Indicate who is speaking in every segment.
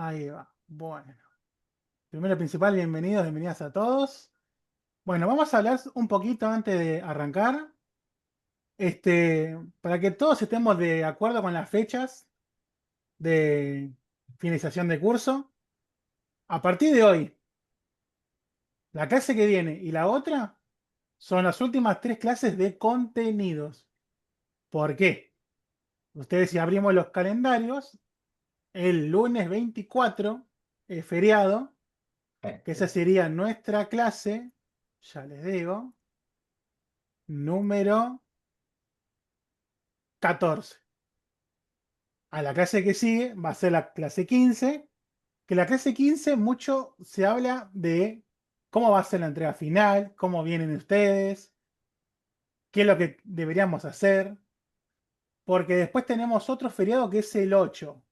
Speaker 1: Ahí va. Bueno. Primero principal, bienvenidos, bienvenidas a todos. Bueno, vamos a hablar un poquito antes de arrancar. Para que todos estemos de acuerdo con las fechas de finalización de curso. A partir de hoy, la clase que viene y la otra son las últimas tres clases de contenidos. ¿Por qué? Ustedes, si abrimos los calendarios, el lunes 24 es feriado, que esa
Speaker 2: Sí.
Speaker 1: sería nuestra clase, ya les digo, número 14. A la clase que sigue va a ser la clase 15, que la clase 15 mucho se habla de cómo va a ser la entrega final, cómo vienen ustedes, qué es lo que deberíamos hacer, porque después tenemos otro feriado que es el 8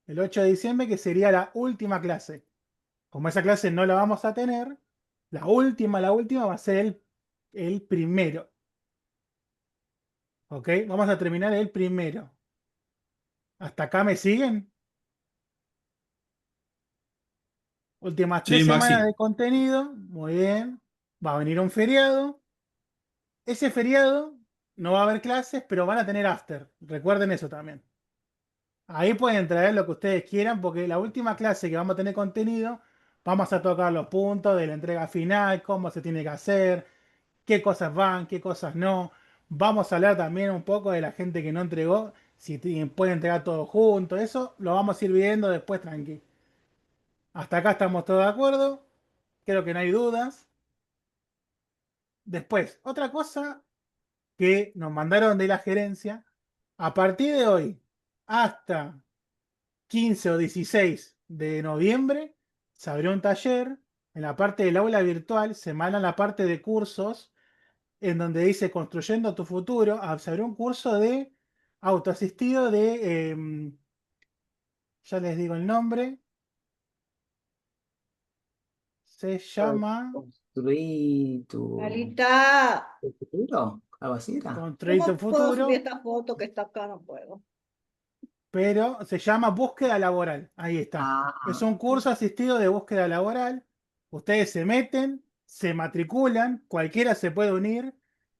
Speaker 1: de diciembre, que sería la última clase. Como esa clase no la vamos a tener, la última va a ser el primero. ¿Ok? Vamos a terminar el primero. ¿Hasta acá me siguen? Últimas tres
Speaker 2: Sí,
Speaker 1: semanas
Speaker 2: Maxi.
Speaker 1: de contenido. Muy bien. Va a venir un feriado. Ese feriado no va a haber clases, pero van a tener after. Recuerden eso también. Ahí pueden traer lo que ustedes quieran, porque la última clase que vamos a tener contenido, vamos a tocar los puntos de la entrega final, cómo se tiene que hacer, qué cosas van, qué cosas no. Vamos a hablar también un poco de la gente que no entregó, si puede entregar todo junto. Eso lo vamos a ir viendo después, tranqui. Hasta acá estamos todos de acuerdo. Creo que no hay dudas. Después, otra cosa que nos mandaron de la gerencia, a partir de hoy hasta 15 o 16 de noviembre, se abrió un taller en la parte del aula virtual, se manda la parte de cursos, en donde dice Construyendo tu futuro. Se abrió un curso de autoasistido ya les digo el nombre, se llama
Speaker 2: Construí
Speaker 3: Carita,
Speaker 2: tu futuro. Algo así era.
Speaker 1: Construir tu
Speaker 3: ¿cómo puedo subir
Speaker 1: futuro,
Speaker 3: esta foto que está acá? No puedo.
Speaker 1: pero se llama búsqueda laboral. Ahí está. Es
Speaker 2: Ah,
Speaker 1: un curso asistido de búsqueda laboral. Ustedes se meten, se matriculan, cualquiera se puede unir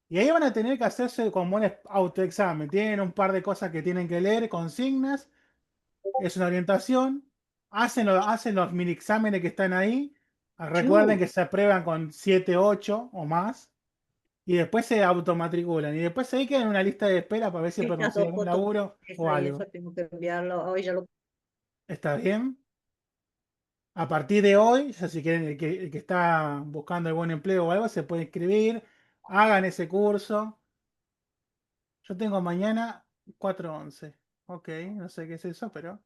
Speaker 1: y ahí van a tener que hacerse como un autoexamen. Tienen un par de cosas que tienen que leer, consignas, es una orientación. Hacen los mini exámenes que están ahí. Recuerden
Speaker 2: chu.
Speaker 1: que se aprueban con 7 8 o más. Y después se automatriculan. Y después ahí quedan en una lista de espera para ver si pueden
Speaker 3: Estas
Speaker 1: conseguir
Speaker 3: dos
Speaker 1: algún
Speaker 3: fotos,
Speaker 1: laburo o
Speaker 3: esa y esa,
Speaker 1: algo.
Speaker 3: tengo que enviarlo. Hoy ya lo.
Speaker 1: ¿Está bien? A partir de hoy, ya si quieren, el que está buscando algún empleo o algo, se puede inscribir. Hagan ese curso. Yo tengo mañana 4:11. Ok, no sé qué es eso, pero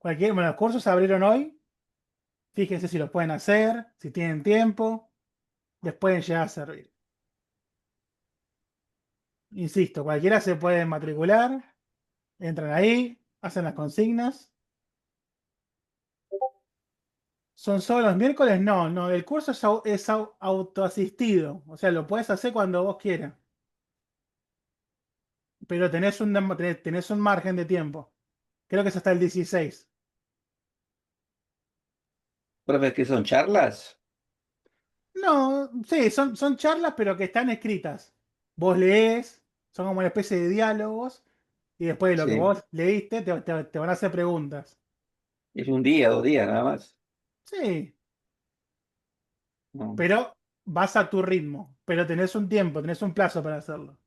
Speaker 1: bueno, los cursos se abrieron hoy. Fíjense si los pueden hacer, si tienen tiempo, les pueden llegar a servir. Insisto, cualquiera se puede matricular, entran ahí, hacen las consignas. ¿Son solo los miércoles? No, no, el curso es autoasistido, o sea, lo puedes hacer cuando vos quieras, pero tenés un margen de tiempo. Creo que es hasta el 16.
Speaker 2: ¿Profe, qué son charlas?
Speaker 1: No, sí, son charlas, pero que están escritas. Vos lees, son como una especie de diálogos, y después de lo que
Speaker 2: Sí.
Speaker 1: vos leíste, te van a hacer preguntas.
Speaker 2: Es un día, 2 días nada más.
Speaker 1: Sí,
Speaker 2: No.
Speaker 1: pero vas a tu ritmo, pero tenés un tiempo, tenés un plazo para hacerlo.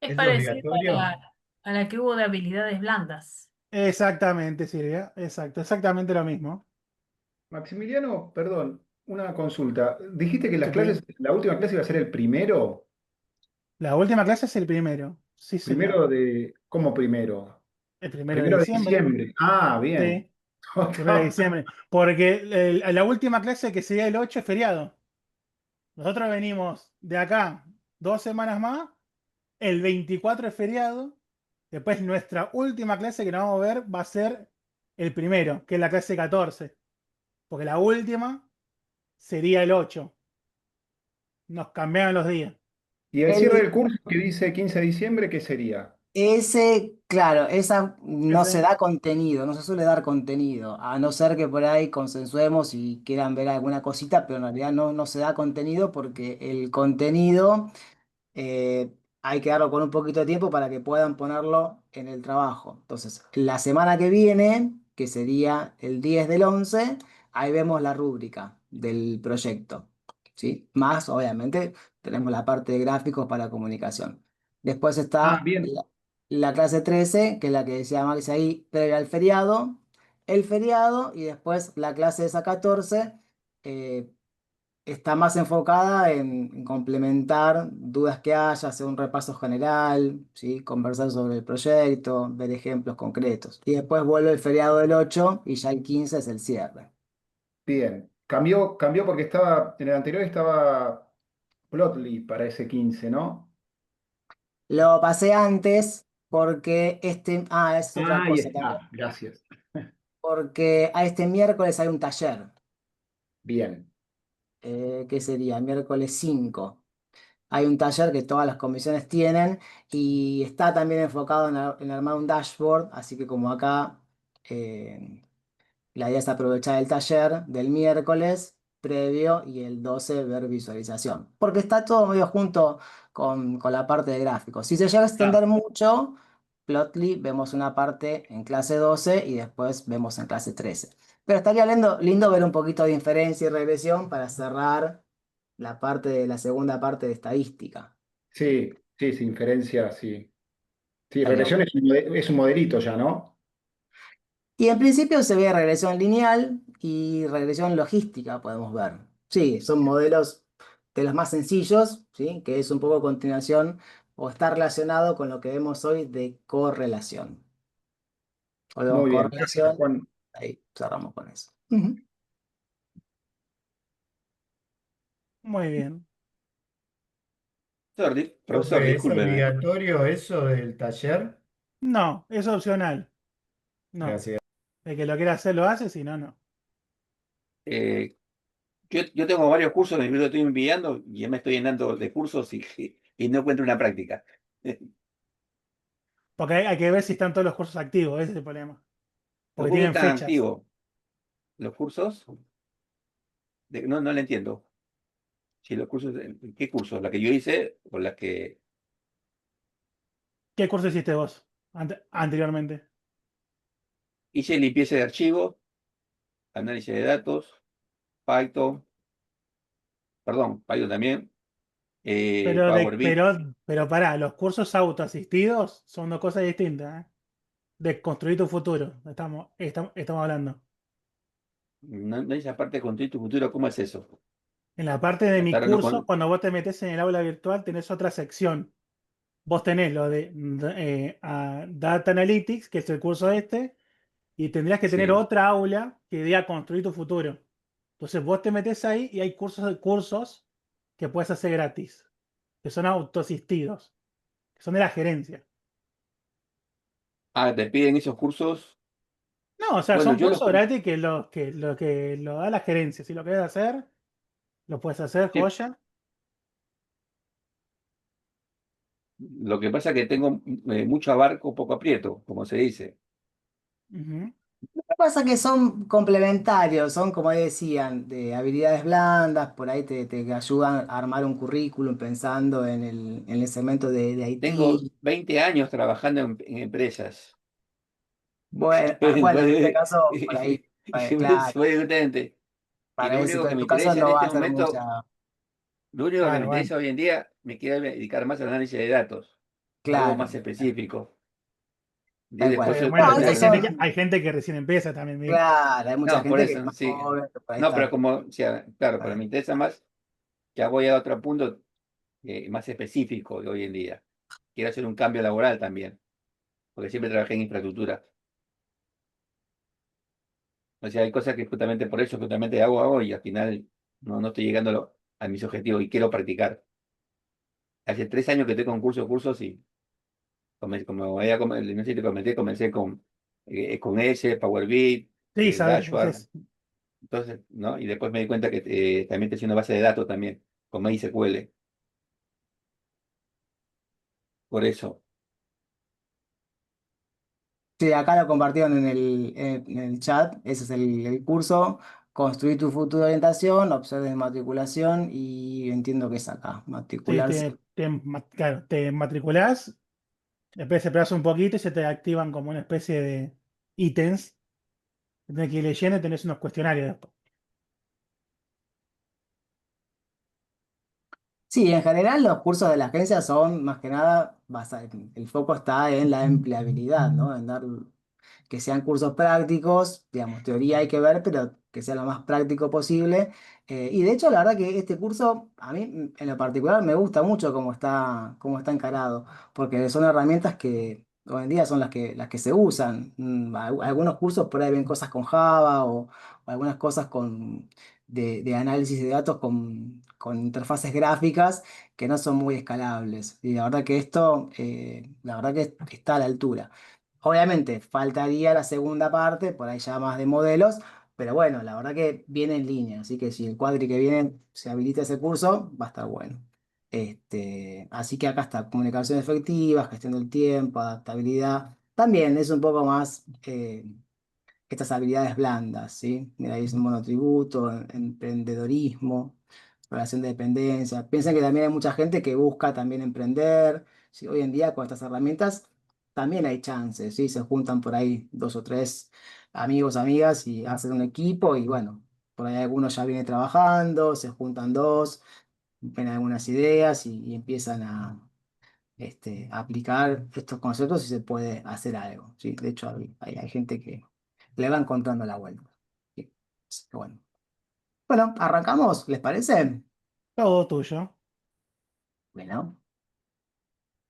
Speaker 4: Es
Speaker 5: ¿Es
Speaker 4: parecido
Speaker 5: obligatorio?
Speaker 4: a la que hubo de habilidades blandas.
Speaker 1: Exactamente, Silvia, exacto, exactamente lo mismo.
Speaker 5: Maximiliano, perdón, una consulta. Dijiste que las
Speaker 1: Sí, sí.
Speaker 5: clases, la última clase iba a ser el
Speaker 1: La última clase es el primero, sí, señor.
Speaker 5: primero de, ¿cómo primero?
Speaker 1: El primero de
Speaker 5: Primero de
Speaker 1: diciembre,
Speaker 5: diciembre. Ah, bien.
Speaker 1: sí, primero de diciembre. Porque la última clase que sería el 8 es feriado. Nosotros venimos de acá 2 semanas más, el 24 es feriado. Después nuestra última clase que nos vamos a ver va a ser el primero, que es la clase 14. Porque la última sería el 8. Nos cambiaron los días.
Speaker 5: Y el cierre
Speaker 3: El,
Speaker 5: del curso que dice 15 de diciembre, ¿qué sería?
Speaker 6: Ese, claro, esa no se
Speaker 1: Ese.
Speaker 6: da contenido, no se suele dar contenido, a no ser que por ahí consensuemos y quieran ver alguna cosita, pero en realidad no se da contenido porque el contenido hay que darlo con un poquito de tiempo para que puedan ponerlo en el trabajo. Entonces, la semana que viene, que sería el 10 del 11, ahí vemos la rúbrica del proyecto, ¿sí? Más, obviamente, tenemos la parte de gráficos para comunicación. Después
Speaker 5: Ah,
Speaker 6: está
Speaker 5: bien.
Speaker 6: la clase 13, que es la que decía Max ahí, previa al feriado, el feriado, y después la clase esa 14. eh, Está más enfocada en complementar dudas que haya, hacer un repaso general, ¿sí? Conversar sobre el proyecto, ver ejemplos concretos. Y después vuelve el feriado del 8 y ya el 15 es el cierre.
Speaker 5: Bien. Cambió porque en el anterior estaba Plotly para ese 15, ¿no?
Speaker 6: Lo pasé antes porque es otra
Speaker 5: Ahí
Speaker 6: cosa también,
Speaker 5: está, gracias.
Speaker 6: porque a este miércoles hay un taller,
Speaker 5: Bien.
Speaker 6: que sería miércoles 5. Hay un taller que todas las comisiones tienen y está también enfocado en armar un dashboard, así que como acá eh, la idea es aprovechar el taller del miércoles previo y el 12 ver visualización, porque está todo medio junto con la parte de gráficos. Si se llega a extender
Speaker 5: Ah,
Speaker 6: mucho, Plotly vemos una parte en clase 12 y después vemos en clase 13. Pero estaría lindo ver un poquito de inferencia y regresión para cerrar la segunda parte de estadística.
Speaker 5: sí, sí, sí, inferencia, sí. Sí,
Speaker 6: Estaría
Speaker 5: regresión
Speaker 6: bueno.
Speaker 5: es un modelito ya, ¿no?
Speaker 6: Y en principio se ve regresión lineal y regresión logística, podemos ver. Sí, son modelos de los más sencillos, ¿sí? Que es un poco continuación o está relacionado con lo que vemos hoy de correlación. Hoy vemos
Speaker 5: Muy bien. Gracias,
Speaker 6: correlación,
Speaker 5: Juan.
Speaker 6: ahí cerramos con eso. Ujú.
Speaker 1: Muy bien.
Speaker 2: Profesor,
Speaker 7: Profe, ¿es
Speaker 2: discúlpeme.
Speaker 7: obligatorio eso del taller?
Speaker 1: No, es opcional. No.
Speaker 7: Gracias.
Speaker 1: El que lo quiera hacer lo hace, si no, no.
Speaker 2: Eh, yo tengo varios cursos que lo estoy enviando y ya me estoy llenando de cursos y no encuentro una práctica.
Speaker 1: Porque hay que ver si están todos los cursos activos, ese es el problema.
Speaker 2: Los
Speaker 1: Porque
Speaker 2: cursos
Speaker 1: tienen
Speaker 2: están
Speaker 1: fechas.
Speaker 2: activos. Los cursos, no le entiendo. Si los cursos, ¿qué cursos? ¿La que yo hice o la que
Speaker 1: ¿Qué curso hiciste vos anteriormente?
Speaker 2: hice limpieza de archivos, análisis de datos, Python, perdón, Python también,
Speaker 1: Pero,
Speaker 2: Power BI?
Speaker 1: pero pará, los cursos autoasistidos son dos cosas distintas, ¿eh? De construir tu futuro. Estamos hablando.
Speaker 2: No esa parte de construir tu futuro, ¿cómo es eso?
Speaker 1: En la parte de mi
Speaker 2: Estar hablando
Speaker 1: curso,
Speaker 2: con.
Speaker 1: cuando vos te metes en el aula virtual, tenés otra sección. Vos tenés lo de Data Analytics, que es el curso este, y tendrías que tener
Speaker 2: Sí.
Speaker 1: otra aula que diga construir tu futuro. Entonces vos te metes ahí y hay cursos que puedes hacer gratis, que son autoasistidos, que son de la gerencia.
Speaker 2: Ah, te piden esos cursos.
Speaker 1: No, o sea,
Speaker 2: Bueno,
Speaker 1: son
Speaker 2: yo los
Speaker 1: cursos
Speaker 2: cursos.
Speaker 1: gratis que lo da la gerencia. Si lo querés hacer, lo puedes hacer,
Speaker 2: Sí,
Speaker 1: joya.
Speaker 2: lo que pasa es que tengo mucho abarco, poco aprieto, como se dice.
Speaker 1: Ujú.
Speaker 6: Lo que pasa es que son complementarios, son como decían, de habilidades blandas, por ahí te ayudan a armar un currículum pensando en el segmento de
Speaker 2: Tengo
Speaker 6: IT.
Speaker 2: 20 años trabajando en empresas.
Speaker 6: Bueno, bueno, en este
Speaker 2: Soy
Speaker 6: caso, por ahí, claro,
Speaker 2: soy docente. Y
Speaker 6: para
Speaker 2: lo
Speaker 6: eso,
Speaker 2: único que
Speaker 6: en
Speaker 2: me
Speaker 6: tu caso
Speaker 2: interesa en
Speaker 6: no va
Speaker 2: este
Speaker 6: a ser
Speaker 2: momento,
Speaker 6: mucha,
Speaker 2: lo único que me
Speaker 1: Claro, bueno.
Speaker 2: interesa hoy en día, me quiero dedicar más al análisis de datos, algo
Speaker 6: claro,
Speaker 2: más específico. Y
Speaker 6: tal cual.
Speaker 2: después
Speaker 1: Bueno,
Speaker 6: No,
Speaker 2: tratar
Speaker 1: pero
Speaker 6: esos
Speaker 1: hay
Speaker 6: son,
Speaker 1: gente que recién empieza también, Miguel.
Speaker 6: claro, hay mucha
Speaker 2: No, por
Speaker 6: gente que es
Speaker 2: eso,
Speaker 6: más
Speaker 2: sí.
Speaker 6: joven, que por ahí
Speaker 2: No, pero
Speaker 6: está.
Speaker 2: como, o sea, claro, pero
Speaker 6: Bueno,
Speaker 2: me interesa más, ya voy a otro punto más específico de hoy en día. Quiero hacer un cambio laboral también, porque siempre trabajé en infraestructura. O sea, hay cosas que justamente por eso, justamente hago y al final no estoy llegando a mis objetivos y quiero practicar. Hace 3 años que estoy con cursos y no sé si te comenté, comencé con S, Power BI,
Speaker 1: Sí, sabes,
Speaker 2: Dashboard. Entonces, ¿no? Y después me di cuenta que también te hice una base de datos también, con MySQL. Por eso.
Speaker 6: Sí, acá lo compartieron en el chat. Ese es el curso. Construir tu futura orientación, opciones de matriculación y entiendo que es acá,
Speaker 1: Sí,
Speaker 6: matricularse.
Speaker 1: claro, te matriculás, después esperás un poquito y se te activan como una especie de ítems. Tenés que ir leyendo y tenés unos cuestionarios después.
Speaker 6: Sí, en general los cursos de la agencia son más que nada, el foco está en la empleabilidad, ¿no? En dar que sean cursos prácticos, digamos, teoría hay que ver, pero que sea lo más práctico posible. Y de hecho, la verdad que este curso, a mí en lo particular, me gusta mucho cómo está encarado, porque son herramientas que hoy en día son las que se usan. Algunos cursos por ahí ven cosas con Java o algunas cosas de análisis de datos con interfaces gráficas que no son muy escalables. Y la verdad que esto, la verdad que está a la altura. Obviamente, faltaría la segunda parte, por ahí ya más de modelos, pero bueno, la verdad que viene en línea, así que si el cuadri que viene se habilita ese curso, va a estar bueno. Así que acá está, comunicación efectiva, gestión del tiempo, adaptabilidad. También es un poco más estas habilidades blandas, ¿sí? Mira, ahí es un monotributo, emprendedorismo, relación de dependencia. Piensen que también hay mucha gente que busca también emprender, ¿sí? Hoy en día con estas herramientas también hay chances, ¿sí? Se juntan por ahí dos o tres amigos, amigas y hacen un equipo y bueno, por ahí algunos ya vienen trabajando, se juntan dos, ven algunas ideas y empiezan a aplicar estos conceptos y se puede hacer algo, ¿sí? De hecho, hay gente que le va encontrando la vuelta. Sí. Así que bueno. Bueno, arrancamos, ¿les parece?
Speaker 1: Todo tuyo.
Speaker 6: Bueno,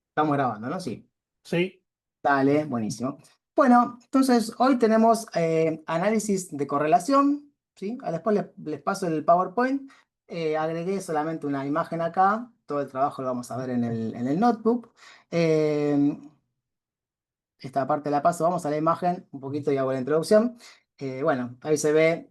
Speaker 6: estamos grabando, ¿no? Sí.
Speaker 1: Sí.
Speaker 6: Dale, buenísimo. Bueno, entonces hoy tenemos análisis de correlación, ¿sí? Después les paso el PowerPoint. Agregué solamente una imagen acá. Todo el trabajo lo vamos a ver en el notebook. Eh, Esta parte la paso, vamos a la imagen un poquito y hago la introducción. Bueno, ahí se ve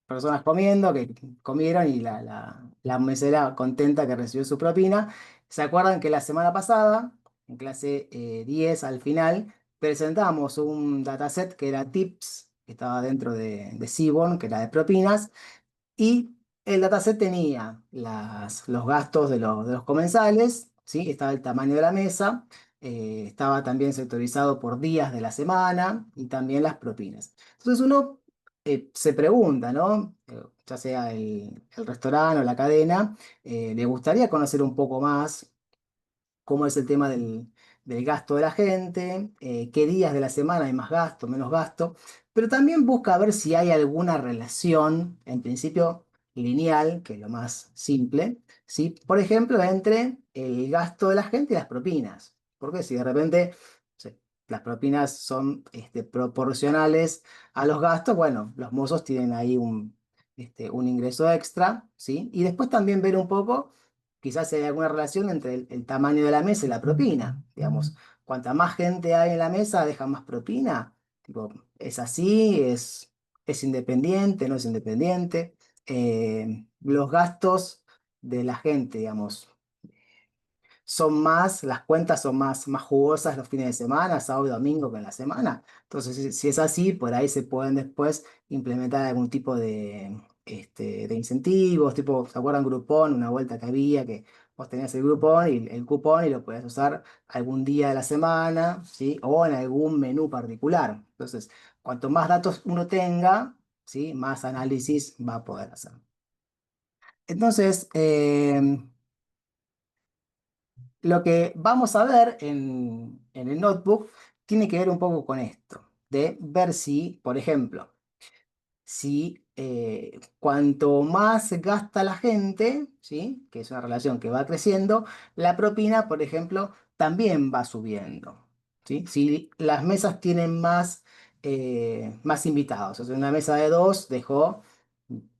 Speaker 6: personas comiendo, que comieron y la mesera contenta que recibió su propina. ¿Se acuerdan que la semana pasada, en clase 10 al final, presentamos un dataset que era tips, que estaba dentro de Seaborn, que era de propinas? Y el dataset tenía los gastos de los comensales, ¿sí? Estaba el tamaño de la mesa, estaba también sectorizado por días de la semana y también las propinas. Entonces uno se pregunta, ¿no? Ya sea el restaurante o la cadena, le gustaría conocer un poco más cómo es el tema del gasto de la gente, qué días de la semana hay más gasto, menos gasto, pero también busca ver si hay alguna relación, en principio lineal, que es lo más simple, ¿sí? Por ejemplo, entre el gasto de la gente y las propinas. Porque si de repente las propinas son proporcionales a los gastos, bueno, los mozos tienen ahí un ingreso extra, ¿sí? Y después también ver un poco quizás hay alguna relación entre el tamaño de la mesa y la propina. Digamos, cuanta más gente hay en la mesa, deja más propina. Tipo, ¿es así? Es independiente? ¿No es independiente? Los gastos de la gente, digamos, son más, las cuentas son más jugosas los fines de semana, sábado y domingo que en la semana. Entonces, si es así, por ahí se pueden después implementar algún tipo de incentivos, tipo, ¿se acuerdan Groupon? Una vuelta que había, que vos tenías el Groupon y el cupón y lo podías usar algún día de la semana, ¿sí? O en algún menú particular. Entonces, cuanto más datos uno tenga, ¿sí? Más análisis va a poder hacer. Entonces, lo que vamos a ver en el notebook tiene que ver un poco con esto, de ver si, por ejemplo, si cuanto más gasta la gente, ¿sí? Que es una relación que va creciendo, la propina, por ejemplo, también va subiendo, ¿sí? Si las mesas tienen más invitados, o sea, una mesa de dos dejó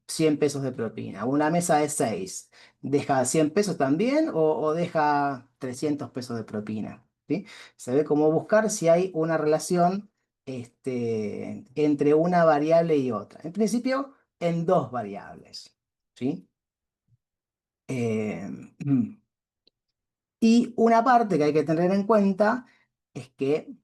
Speaker 6: 100 pesos de propina, una mesa de seis deja 100 pesos también o deja 300 pesos de propina, ¿sí? Se ve cómo buscar si hay una relación entre una variable y otra. En principio, en dos variables, ¿sí? Eh, y una parte que hay que tener en cuenta es que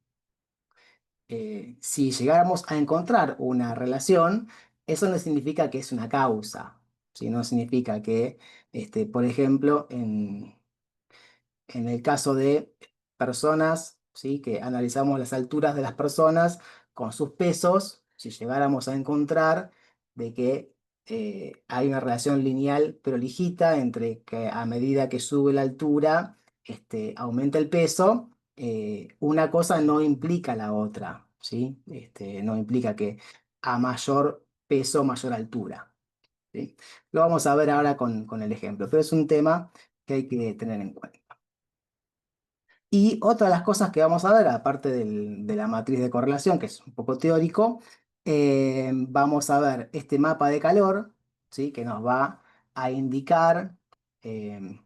Speaker 6: si llegáramos a encontrar una relación, eso no significa que es una causa, ¿sí? No significa que, por ejemplo, en el caso de personas, ¿sí? Que analizamos las alturas de las personas con sus pesos, si llegáramos a encontrar de que hay una relación lineal prolijita entre que a medida que sube la altura, aumenta el peso, una cosa no implica la otra, ¿sí? No implica que a mayor peso, mayor altura, ¿sí? Lo vamos a ver ahora con el ejemplo, pero es un tema que hay que tener en cuenta. Y otra de las cosas que vamos a ver, aparte de la matriz de correlación, que es un poco teórico, vamos a ver este mapa de calor, ¿sí? Que nos va a indicar eh,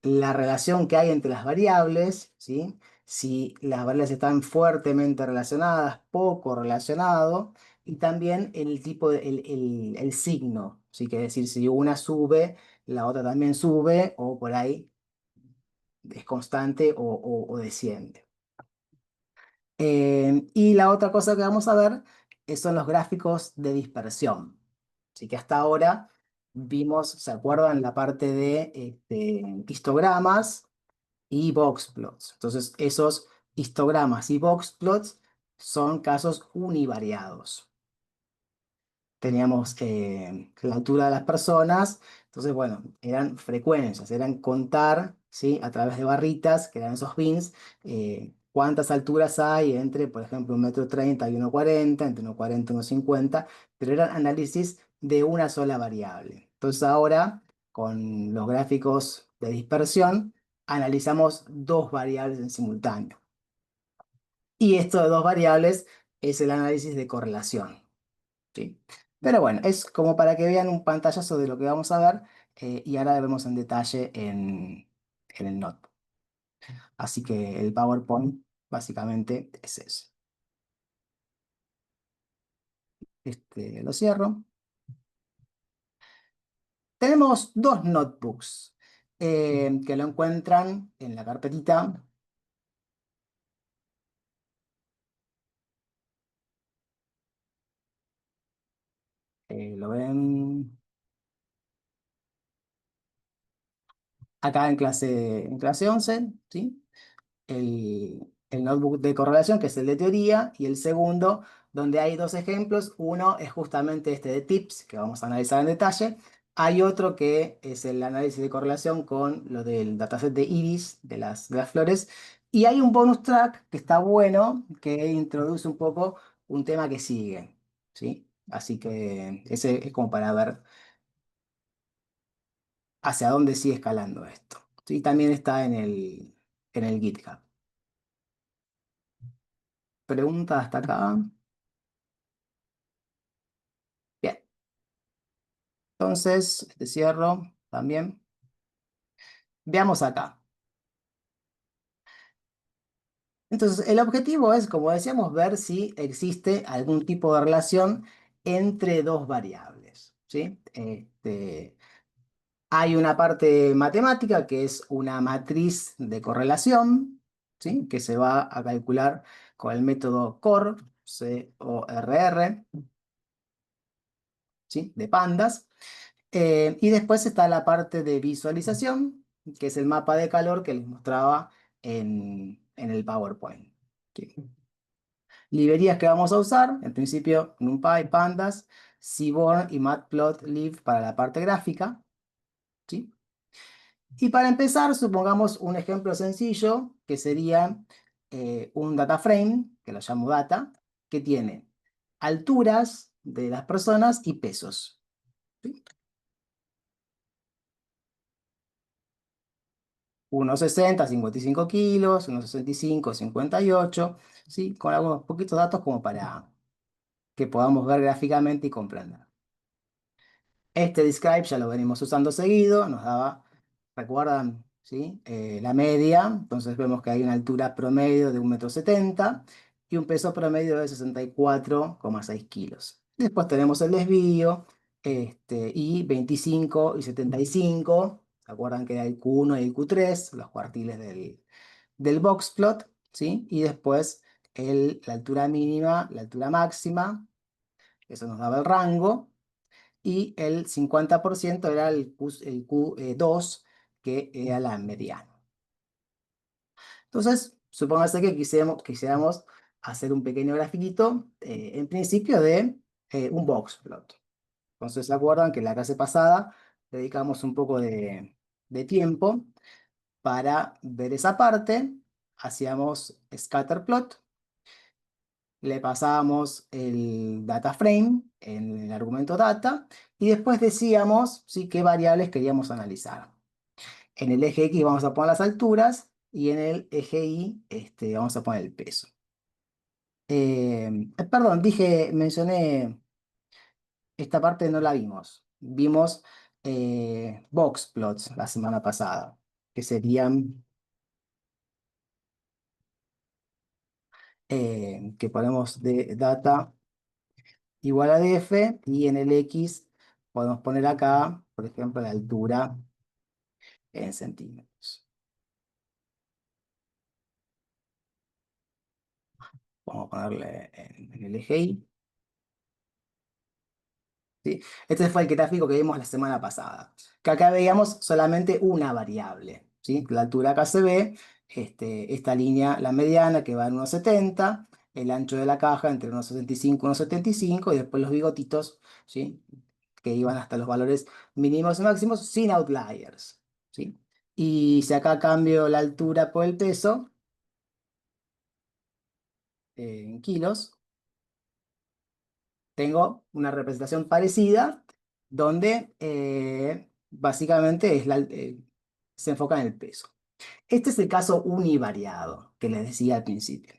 Speaker 6: la relación que hay entre las variables, ¿sí? Si las variables están fuertemente relacionadas, poco relacionado, y también el tipo el signo, ¿sí? Que es decir, si una sube, la otra también sube, o por ahí es constante o desciende. Y la otra cosa que vamos a ver son los gráficos de dispersión. Así que hasta ahora vimos, ¿se acuerdan? La parte de histogramas y boxplots. Entonces, esos histogramas y boxplots son casos univariados. Teníamos la altura de las personas, entonces, bueno, eran frecuencias, eran contar, ¿sí? A través de barritas, que eran esos bins, cuántas alturas hay entre, por ejemplo, 1,30 m y 1,40 m, entre 1,40 m y 1,50 m, pero eran análisis de una sola variable. Entonces ahora, con los gráficos de dispersión, analizamos dos variables en simultáneo. Y esto de dos variables es el análisis de correlación, ¿sí? Pero bueno, es como para que vean un pantallazo de lo que vamos a ver, y ahora lo vemos en detalle en el notebook. Así que el PowerPoint básicamente es eso. Lo cierro. Tenemos dos notebooks que lo encuentran en la carpetita. Lo ven acá en clase 11, ¿sí? El notebook de correlación, que es el de teoría, y el segundo, donde hay dos ejemplos. Uno es justamente este de tips, que vamos a analizar en detalle. Hay otro que es el análisis de correlación con lo del dataset de iris de las flores. Y hay un bonus track que está bueno, que introduce un poco un tema que sigue, ¿sí? Así que ese es como para ver hacia dónde sigue escalando esto. Sí, también está en el GitHub. Pregunta hasta acá. Bien, entonces, cierro también. Veamos acá. Entonces, el objetivo es, como decíamos, ver si existe algún tipo de relación entre dos variables, ¿sí? Hay una parte matemática que es una matriz de correlación, ¿sí? Que se va a calcular con el método CORR, C-O-R-R, ¿sí? De pandas. Y después está la parte de visualización, que es el mapa de calor que les mostraba en el PowerPoint. ¿Sí? Librerías que vamos a usar, en principio NumPy, Pandas, Seaborn y Matplotlib para la parte gráfica, ¿sí? Y para empezar, supongamos un ejemplo sencillo, que sería un data frame, que lo llamo data, que tiene alturas de las personas y pesos, ¿sí? 1,60, 55 kilos, 1,65, 58, ¿sí? Con algunos poquitos datos como para que podamos ver gráficamente y comprender. Este describe ya lo venimos usando seguido, nos daba, ¿recuerdan? ¿Sí? La media, entonces vemos que hay una altura promedio de 1,70 m y un peso promedio de 64,6 kilos. Después tenemos el desvío, y 25 y 75, ¿se acuerdan que era el Q1 y el Q3, los cuartiles del boxplot, ¿sí? Y después la altura mínima, la altura máxima, eso nos daba el rango, y el 50% era el Q2, que era la mediana. Entonces, supóngase que quisiéramos hacer un pequeño grafiquito, en principio de un box plot. Entonces, ¿se acuerdan que en la clase pasada dedicamos un poco de tiempo para ver esa parte? Hacíamos scatter plot, le pasábamos el data frame en el argumento data y después decíamos, ¿sí?, qué variables queríamos analizar. En el eje X vamos a poner las alturas y en el eje Y vamos a poner el peso. Perdón, mencioné, esta parte no la vimos. Vimos box plots la semana pasada, que serían, que ponemos de data igual a df, y en el X podemos poner acá, por ejemplo, la altura en centímetros. Vamos a ponerle en el eje Y. ¿Sí? Este fue el gráfico que vimos la semana pasada, que acá veíamos solamente una variable, ¿sí? La altura acá se ve, esta línea, la mediana, que va en 1,70, el ancho de la caja entre 1,65 y 1,75, y después los bigotitos, ¿sí?, que iban hasta los valores mínimos y máximos sin outliers, ¿sí? Y si acá cambio la altura por el peso, en kilos, tengo una representación parecida donde básicamente se enfoca en el peso. Este es el caso univariado que les decía al principio.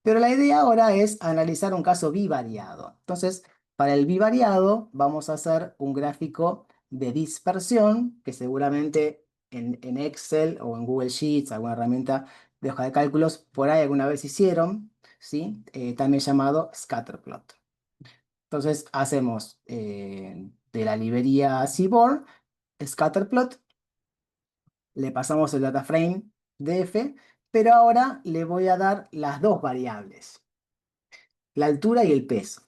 Speaker 6: Pero la idea ahora es analizar un caso bivariado. Entonces, para el bivariado vamos a hacer un gráfico de dispersión que seguramente en Excel o en Google Sheets, alguna herramienta de hoja de cálculos, por ahí alguna vez hicieron, ¿sí? También llamado scatterplot. Entonces hacemos de la librería Seaborn, scatterplot, le pasamos el data frame df, pero ahora le voy a dar las dos variables, la altura y el peso.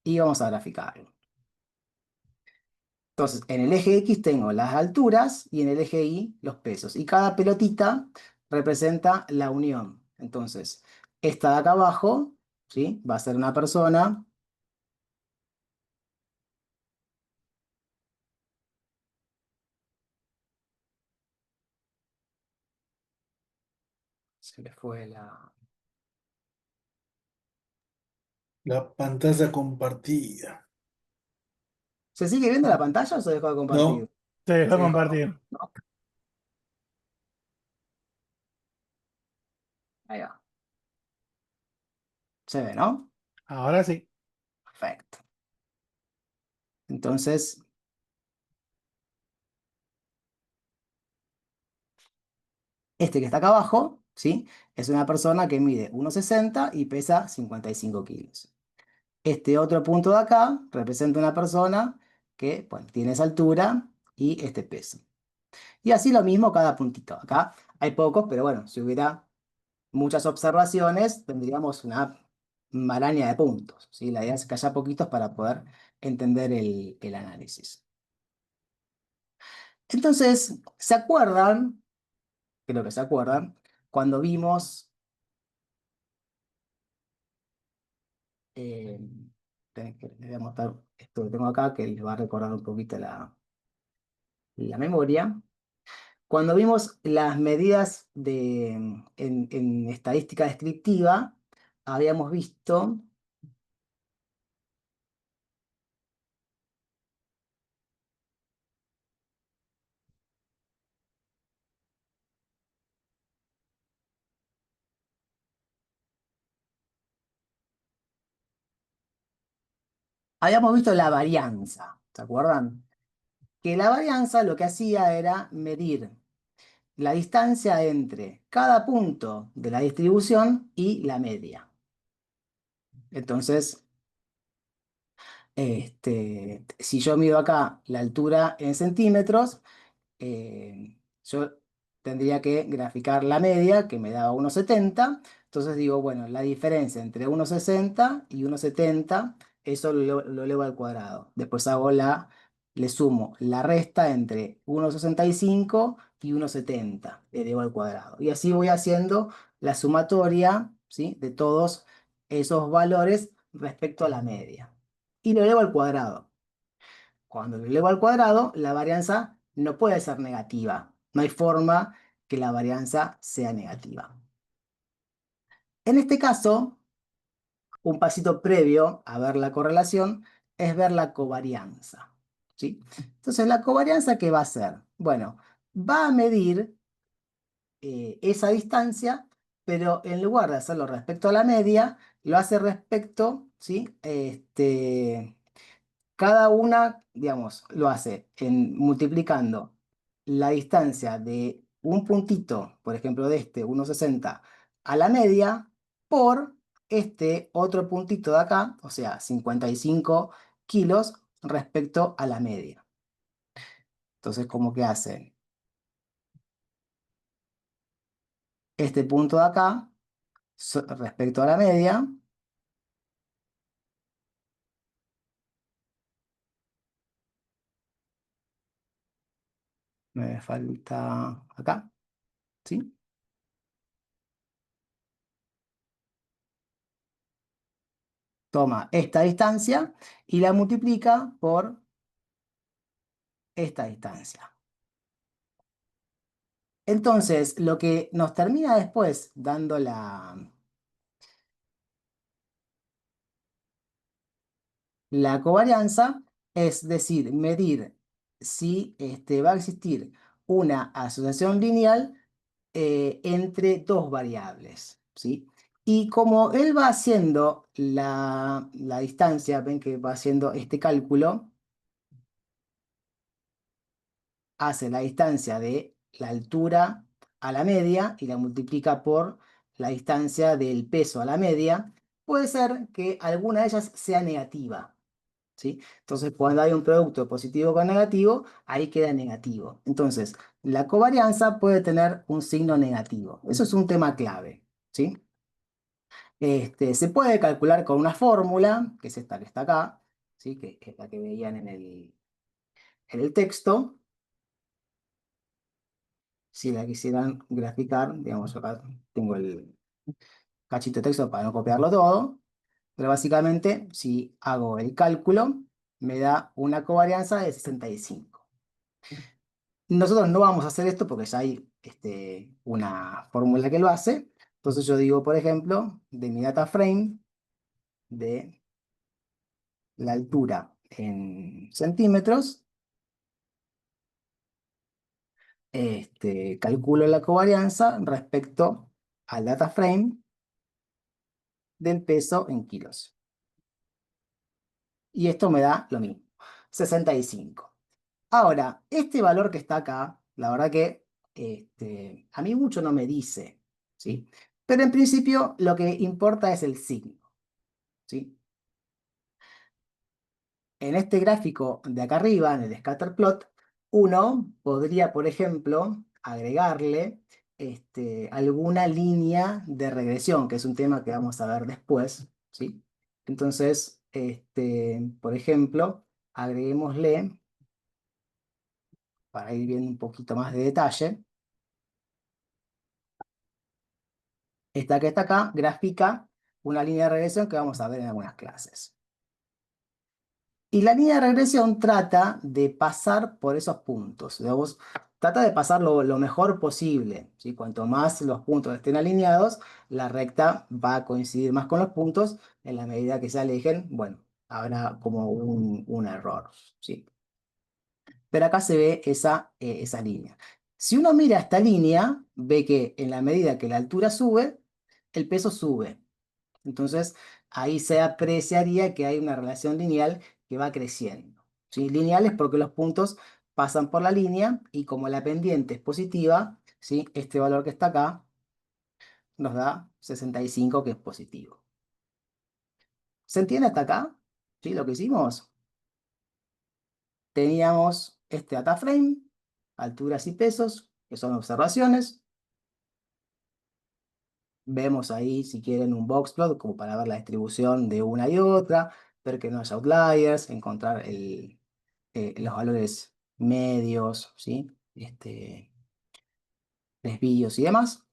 Speaker 6: Y vamos a graficarlo. Entonces, en el eje X tengo las alturas y en el eje Y los pesos. Y cada pelotita representa la unión. Entonces, esta de acá abajo, ¿sí?, va a ser una persona. Se le fue la...
Speaker 1: La pantalla compartida.
Speaker 6: ¿Se sigue viendo la pantalla o se dejó de compartir?
Speaker 1: No, te dejó
Speaker 6: Se dejó de
Speaker 1: compartir.
Speaker 6: no, ahí va. Se ve, ¿no?
Speaker 1: Ahora sí.
Speaker 6: Perfecto. Entonces, este que está acá abajo, ¿sí?, es una persona que mide 1,60 y pesa 55 kilos. Este otro punto de acá representa una persona que, bueno, tiene esa altura y este peso. Y así lo mismo cada puntito. Acá hay pocos, pero bueno, si hubiera muchas observaciones, tendríamos una maraña de puntos, ¿sí? La idea es que haya poquitos para poder entender el análisis. Entonces, ¿se acuerdan? Creo que se acuerdan, cuando vimos, eh, les voy a mostrar esto que tengo acá, que les va a recordar un poquito la memoria. Cuando vimos las medidas en estadística descriptiva, habíamos visto la varianza, ¿se acuerdan? Que la varianza lo que hacía era medir la distancia entre cada punto de la distribución y la media. Entonces, si yo mido acá la altura en centímetros, yo tendría que graficar la media, que me daba 1,70. Entonces digo, bueno, la diferencia entre 1,60 y 1,70, eso lo elevo al cuadrado. Después le sumo la resta entre 1,65 y 1,70, le elevo al cuadrado. Y así voy haciendo la sumatoria, ¿sí?, de todos esos valores respecto a la media. Y lo elevo al cuadrado. Cuando lo elevo al cuadrado, la varianza no puede ser negativa. No hay forma que la varianza sea negativa. En este caso, un pasito previo a ver la correlación es ver la covarianza, ¿sí? Entonces, ¿la covarianza qué va a hacer? Bueno, va a medir esa distancia, pero en lugar de hacerlo respecto a la media, lo hace respecto, ¿sí? Cada una, digamos, lo hace multiplicando la distancia de un puntito, por ejemplo, de este 1,60 a la media, por este otro puntito de acá, o sea, 55 kilos respecto a la media. Entonces, ¿cómo que hacen? Este punto de acá, respecto a la media, me falta acá, ¿sí? Toma esta distancia y la multiplica por esta distancia. Entonces, lo que nos termina después dando la covarianza, es decir, medir si va a existir una asociación lineal entre dos variables, ¿sí? Y como él va haciendo la distancia, ven que va haciendo este cálculo, hace la distancia de la altura a la media y la multiplica por la distancia del peso a la media, puede ser que alguna de ellas sea negativa, ¿sí? Entonces, cuando hay un producto positivo con negativo, ahí queda negativo. Entonces, la covarianza puede tener un signo negativo. Eso es un tema clave, ¿sí? Se puede calcular con una fórmula, que es esta que está acá, ¿sí?, que es la que veían en el texto. Si la quisieran graficar, digamos, acá tengo el cachito de texto para no copiarlo todo, pero básicamente, si hago el cálculo, me da una covarianza de 65. Nosotros no vamos a hacer esto porque ya hay una fórmula que lo hace. Entonces yo digo, por ejemplo, de mi data frame, de la altura en centímetros, calculo la covarianza respecto al data frame del peso en kilos. Y esto me da lo mismo, 65. Ahora, este valor que está acá, la verdad que a mí mucho no me dice, ¿sí? Pero en principio lo que importa es el signo, ¿sí? En este gráfico de acá arriba, en el scatter plot, uno podría, por ejemplo, agregarle alguna línea de regresión, que es un tema que vamos a ver después, ¿sí? Entonces, por ejemplo, agreguémosle, para ir viendo un poquito más de detalle, esta que está acá grafica una línea de regresión que vamos a ver en algunas clases. Y la línea de regresión trata de pasar por esos puntos, digamos, trata de pasar lo mejor posible, ¿sí? Cuanto más los puntos estén alineados, la recta va a coincidir más con los puntos. En la medida que se alejen, bueno, habrá como un error, ¿sí? Pero acá se ve esa línea. Si uno mira esta línea, ve que en la medida que la altura sube, el peso sube. Entonces, ahí se apreciaría que hay una relación lineal que va creciendo, ¿sí? Lineal es porque los puntos pasan por la línea y como la pendiente es positiva, ¿sí?, este valor que está acá nos da 65, que es positivo. ¿Se entiende hasta acá? ¿Sí? Lo que hicimos. Teníamos este data frame, alturas y pesos, que son observaciones. Vemos ahí, si quieren, un box plot como para ver la distribución de una y otra, ver que no haya outliers, encontrar los valores medios, ¿sí? Desvíos y demás.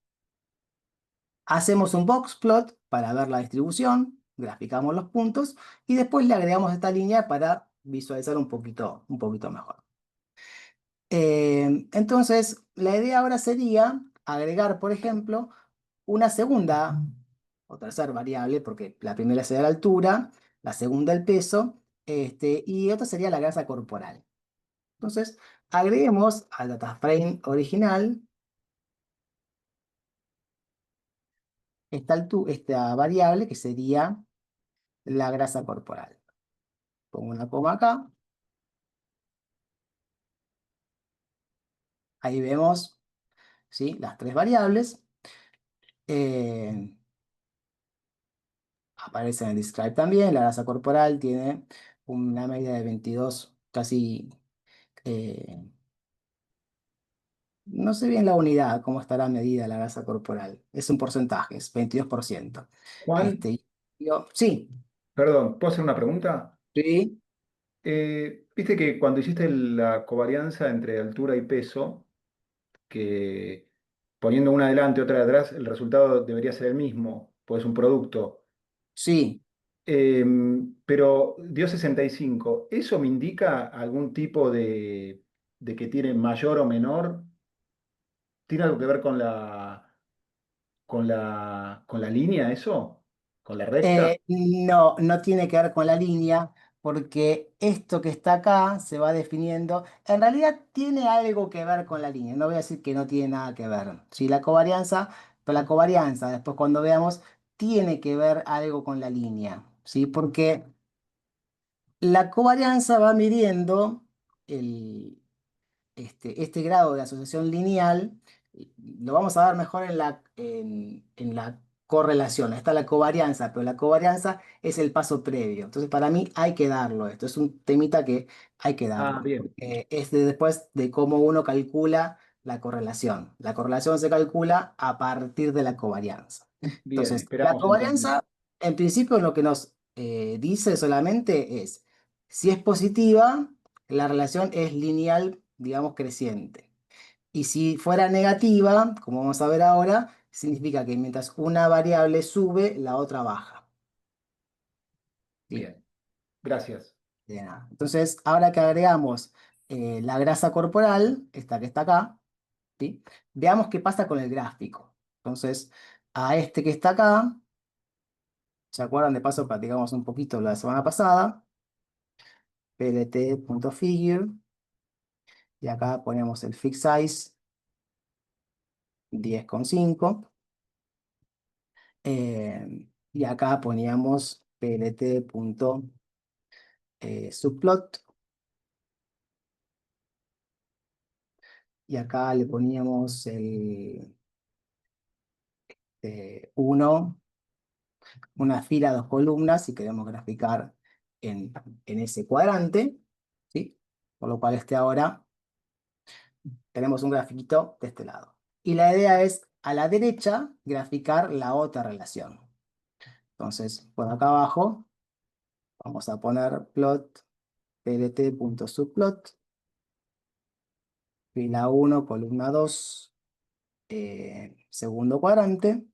Speaker 6: Hacemos un box plot para ver la distribución, graficamos los puntos y después le agregamos esta línea para visualizar un poquito mejor. Entonces, la idea ahora sería agregar, por ejemplo, una segunda o tercera variable, porque la primera sería la altura, la segunda el peso, y otra sería la grasa corporal. Entonces, agreguemos al data frame original esta variable que sería la grasa corporal. Pongo una coma acá. Ahí vemos, ¿sí?, las tres variables. Eh, Aparece en el describe también. La grasa corporal tiene una medida de 22, casi, eh, no sé bien la unidad, cómo estará medida la grasa corporal. Es un porcentaje, es 22%.
Speaker 5: Juan,
Speaker 6: Sí,
Speaker 5: perdón, ¿puedo hacer una pregunta?
Speaker 6: sí,
Speaker 5: Viste que cuando hiciste la covarianza entre altura y peso, que poniendo una adelante y otra atrás, el resultado debería ser el mismo, pues es un producto.
Speaker 6: sí.
Speaker 5: Pero dio 65. ¿Eso me indica algún tipo de que tiene mayor o menor? ¿Tiene algo que ver con la línea eso? ¿Con la recta?
Speaker 6: No, no tiene que ver con la línea, porque esto que está acá se va definiendo. En realidad tiene algo que ver con la línea. No voy a decir que no tiene nada que ver. Sí, la covarianza, pero la covarianza, después cuando veamos, tiene que ver algo con la línea. ¿Sí? Porque la covarianza va midiendo este grado de asociación lineal, lo vamos a ver mejor en la correlación. Está la covarianza, pero la covarianza es el paso previo. Entonces, para mí hay que darlo. Esto es un temita que hay que
Speaker 5: Ah,
Speaker 6: darlo.
Speaker 5: bien,
Speaker 6: Porque es después de cómo uno calcula la correlación. La correlación se calcula a partir de la covarianza.
Speaker 5: bien,
Speaker 6: Entonces, la
Speaker 5: esperamos entonces.
Speaker 6: covarianza, en principio, lo que nos dice solamente es, si es positiva, la relación es lineal, digamos, creciente. Y si fuera negativa, como vamos a ver ahora, significa que mientras una variable sube, la otra baja. ¿Sí?
Speaker 5: Bien, gracias.
Speaker 6: De nada. Entonces, ahora que agregamos la grasa corporal, esta que está acá, ¿sí?, veamos qué pasa con el gráfico. Entonces, a este que está acá, ¿se acuerdan? De paso, practicamos un poquito la semana pasada. plt.figure, y acá ponemos el fix size 10,5. Y acá poníamos plt.subplot, y acá le poníamos el 1, una fila, dos columnas, si queremos graficar en ese cuadrante, ¿sí? Por lo cual ahora tenemos un grafiquito de este lado. Y la idea es, a la derecha, graficar la otra relación. Entonces, por acá abajo, vamos a poner plot plt.subplot, fila 1, columna 2, segundo cuadrante.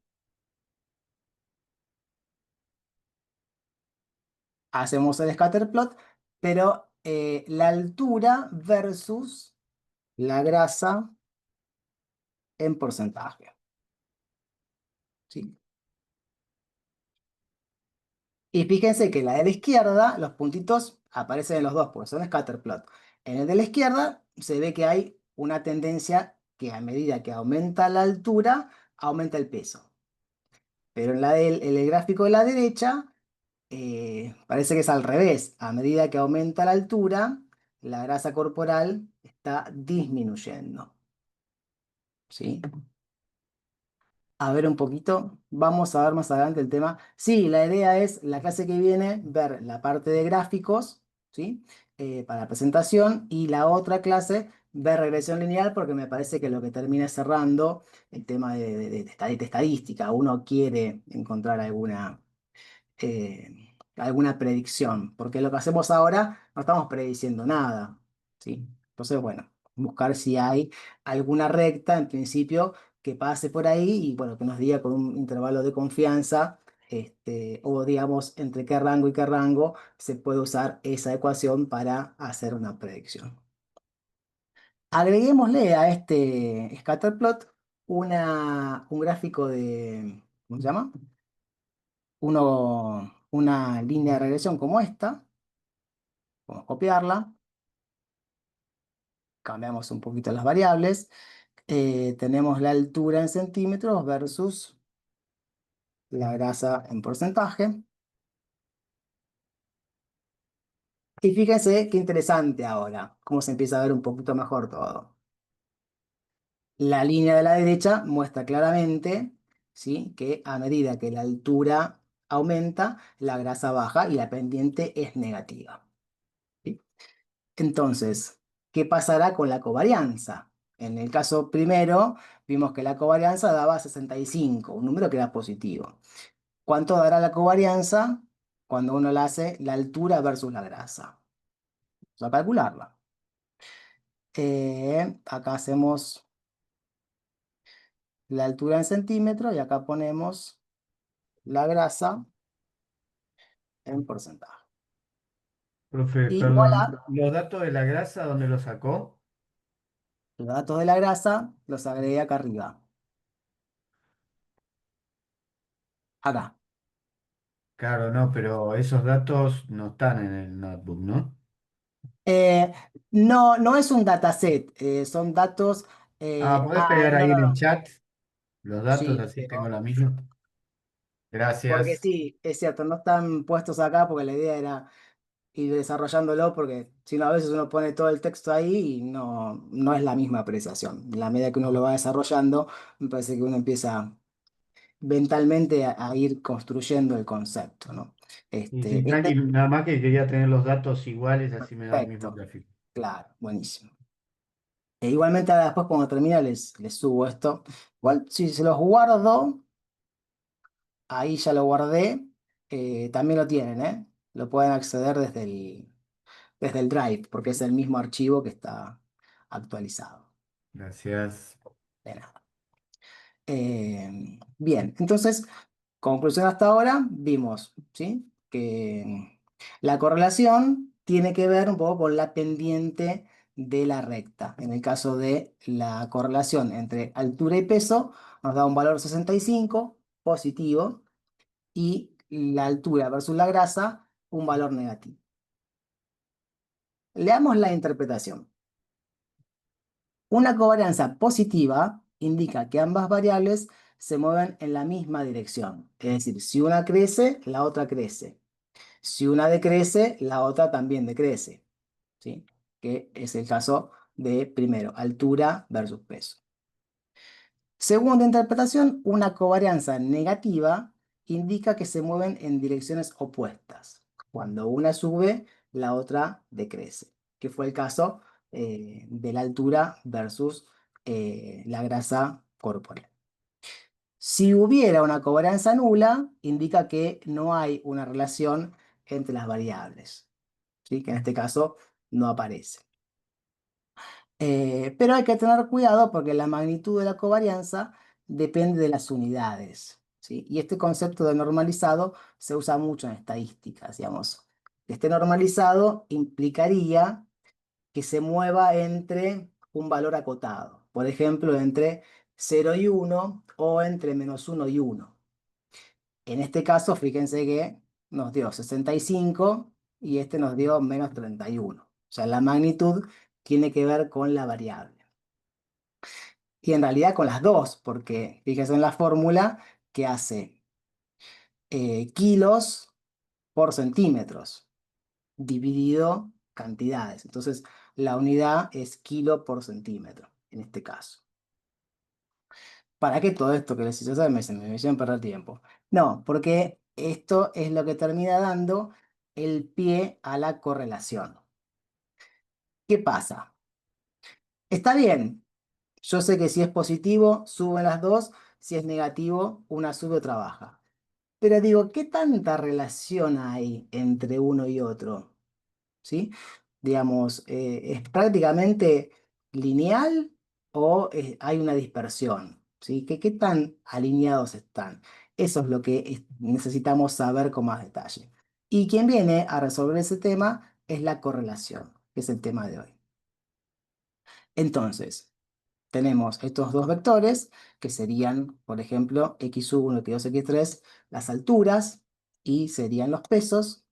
Speaker 6: Hacemos el scatter plot, pero la altura versus la grasa en porcentaje. ¿Sí? Y fíjense que la de la izquierda, los puntitos aparecen en los dos, porque son scatter plot. En el de la izquierda se ve que hay una tendencia que a medida que aumenta la altura, aumenta el peso. Pero en el gráfico de la derecha, parece que es al revés. A medida que aumenta la altura, la grasa corporal está disminuyendo. ¿Sí? A ver un poquito, vamos a ver más adelante el tema. Sí, la idea es, la clase que viene, ver la parte de gráficos, ¿sí?, para presentación, y la otra clase, ver regresión lineal porque me parece que lo que termina cerrando el tema de estadística. Uno quiere encontrar alguna predicción, porque lo que hacemos ahora no estamos prediciendo nada, ¿sí? Entonces, bueno, buscar si hay alguna recta, en principio, que pase por ahí y, bueno, que nos diga con un intervalo de confianza, o digamos, entre qué rango y qué rango se puede usar esa ecuación para hacer una predicción. Agreguémosle a este scatterplot un gráfico de, ¿cómo se llama? Una línea de regresión como esta. Vamos a copiarla, cambiamos un poquito las variables. Tenemos la altura en centímetros versus la grasa en porcentaje. Y fíjense qué interesante ahora, cómo se empieza a ver un poquito mejor todo. La línea de la derecha muestra claramente, ¿sí?, que a medida que la altura aumenta, la grasa baja y la pendiente es negativa. ¿Sí? Entonces, ¿qué pasará con la covarianza? En el caso primero, vimos que la covarianza daba 65, un número que era positivo. ¿Cuánto dará la covarianza cuando uno la hace la altura versus la grasa? Vamos a calcularla. Acá hacemos la altura en centímetros y acá ponemos la grasa en porcentaje.
Speaker 7: Profe,
Speaker 6: Y
Speaker 7: perdón,
Speaker 6: voilà,
Speaker 7: ¿los datos de la grasa dónde los sacó?
Speaker 6: los datos de la grasa los agregué acá arriba. Acá.
Speaker 7: Claro, no, pero esos datos no están en el notebook, ¿no?
Speaker 6: Eh, no, no es un dataset, son datos.
Speaker 7: Ah, ¿podés pegar
Speaker 6: No,
Speaker 7: ahí en
Speaker 6: no,
Speaker 7: el
Speaker 6: no.
Speaker 7: chat los datos
Speaker 6: Sí,
Speaker 7: así tengo
Speaker 6: pero-
Speaker 7: la misma?
Speaker 6: porque
Speaker 7: Gracias.
Speaker 6: sí, es cierto, no están puestos acá porque la idea era ir desarrollándolo, porque si no, a veces uno pone todo el texto ahí y no, no es la misma apreciación. En la medida que uno lo va desarrollando, me parece que uno empieza mentalmente a ir construyendo el concepto, ¿no?
Speaker 7: Y sí,
Speaker 6: Este,
Speaker 7: tranqui, nada más que quería tener los datos iguales, así me da el mismo
Speaker 6: perfecto,
Speaker 7: gráfico.
Speaker 6: claro, buenísimo. Igualmente ahora después cuando termine les subo esto. Igual si se los guardo, ahí ya lo guardé, también lo tienen, ¿eh? Lo pueden acceder desde el Drive, porque es el mismo archivo que está actualizado.
Speaker 7: Gracias.
Speaker 6: De nada. Bien, entonces, conclusión hasta ahora, vimos, ¿sí?, que la correlación tiene que ver un poco con la pendiente de la recta. En el caso de la correlación entre altura y peso, nos da un valor 65 positivo y la altura versus la grasa, un valor negativo. Leamos la interpretación. Una covarianza positiva indica que ambas variables se mueven en la misma dirección. Es decir, si una crece, la otra crece. Si una decrece, la otra también decrece. ¿Sí? Que es el caso de, primero, altura versus peso. Segunda interpretación, una covarianza negativa indica que se mueven en direcciones opuestas. Cuando una sube, la otra decrece, que fue el caso de la altura versus la grasa corporal. Si hubiera una covarianza nula, indica que no hay una relación entre las variables, ¿sí?, que en este caso no aparece. Pero hay que tener cuidado porque la magnitud de la covarianza depende de las unidades, ¿sí? Y este concepto de normalizado se usa mucho en estadísticas, digamos. Que esté normalizado implicaría que se mueva entre un valor acotado, por ejemplo, entre 0 y 1 o entre -1 y 1. En este caso, fíjense que nos dio 65 y este nos dio -31. O sea, la magnitud tiene que ver con la variable. Y en realidad con las dos, porque fíjense en la fórmula que hace kilos por centímetros dividido cantidades. Entonces, la unidad es kilo por centímetro, en este caso. ¿Para qué todo esto que les hice hacer? Me hicieron perder tiempo. No, porque esto es lo que termina dando el pie a la correlación. ¿Qué pasa? Está bien. Yo sé que si es positivo, suben las dos. Si es negativo, una sube, otra baja. Pero digo, ¿qué tanta relación hay entre uno y otro? ¿Sí? Digamos, ¿es prácticamente lineal o hay una dispersión? ¿Sí? ¿Qué tan alineados están? Eso es lo que necesitamos saber con más detalle. Y quien viene a resolver ese tema es la correlación, que es el tema de hoy. Entonces, tenemos estos dos vectores que serían, por ejemplo, x1, x2, x3, las alturas y serían los pesos.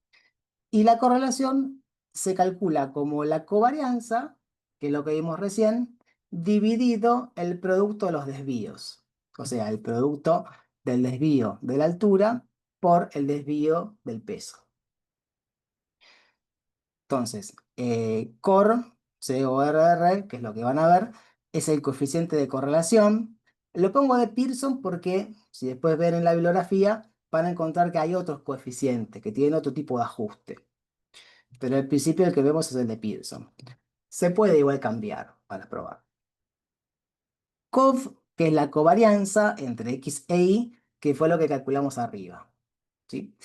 Speaker 6: Y la correlación se calcula como la covarianza, que es lo que vimos recién, dividido el producto de los desvíos. O sea, el producto del desvío de la altura por el desvío del peso. Entonces, CORR, que es lo que van a ver, es el coeficiente de correlación. Lo pongo de Pearson porque si después ven en la bibliografía, van a encontrar que hay otros coeficientes que tienen otro tipo de ajuste. Pero al principio el que vemos es el de Pearson. Se puede igual cambiar para probar. COV, que es la covarianza entre X e Y, que fue lo que calculamos arriba. ¿Sí?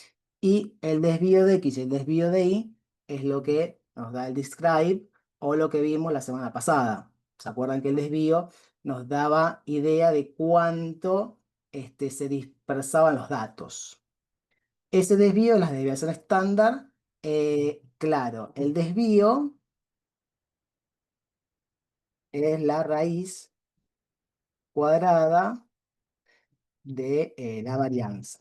Speaker 6: Y el desvío de X y el desvío de Y es lo que nos da el describe o lo que vimos la semana pasada. ¿Se acuerdan que el desvío nos daba idea de cuánto se dispersaban los datos? Ese desvío es la desviación estándar. Claro, el desvío es la raíz cuadrada de la varianza.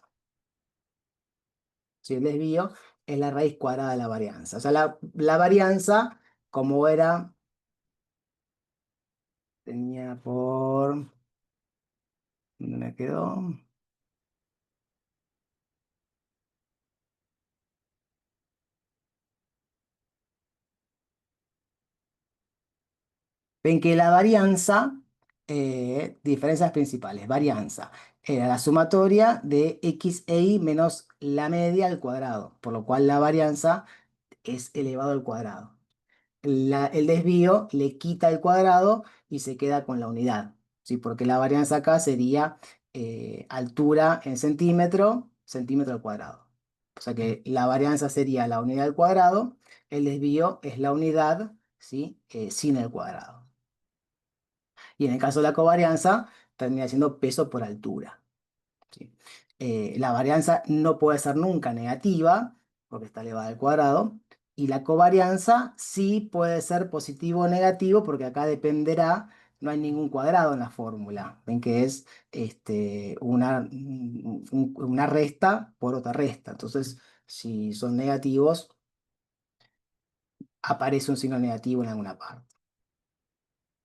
Speaker 6: Si el desvío es la raíz cuadrada de la varianza. O sea, la varianza, como era, tenía por... ¿Dónde me quedó? Ven que la varianza, diferencias principales, varianza, era la sumatoria de x e y menos la media al cuadrado, por lo cual la varianza es elevado al cuadrado. El desvío le quita el cuadrado y se queda con la unidad, ¿sí? Porque la varianza acá sería altura en centímetro, centímetro al cuadrado. O sea que la varianza sería la unidad al cuadrado, el desvío es la unidad, ¿sí? Sin el cuadrado. Y en el caso de la covarianza, termina siendo peso por altura. ¿Sí? La varianza no puede ser nunca negativa, porque está elevada al cuadrado, y la covarianza sí puede ser positivo o negativo, porque acá dependerá, no hay ningún cuadrado en la fórmula. Ven que es una resta por otra resta. Entonces, si son negativos, aparece un signo negativo en alguna parte.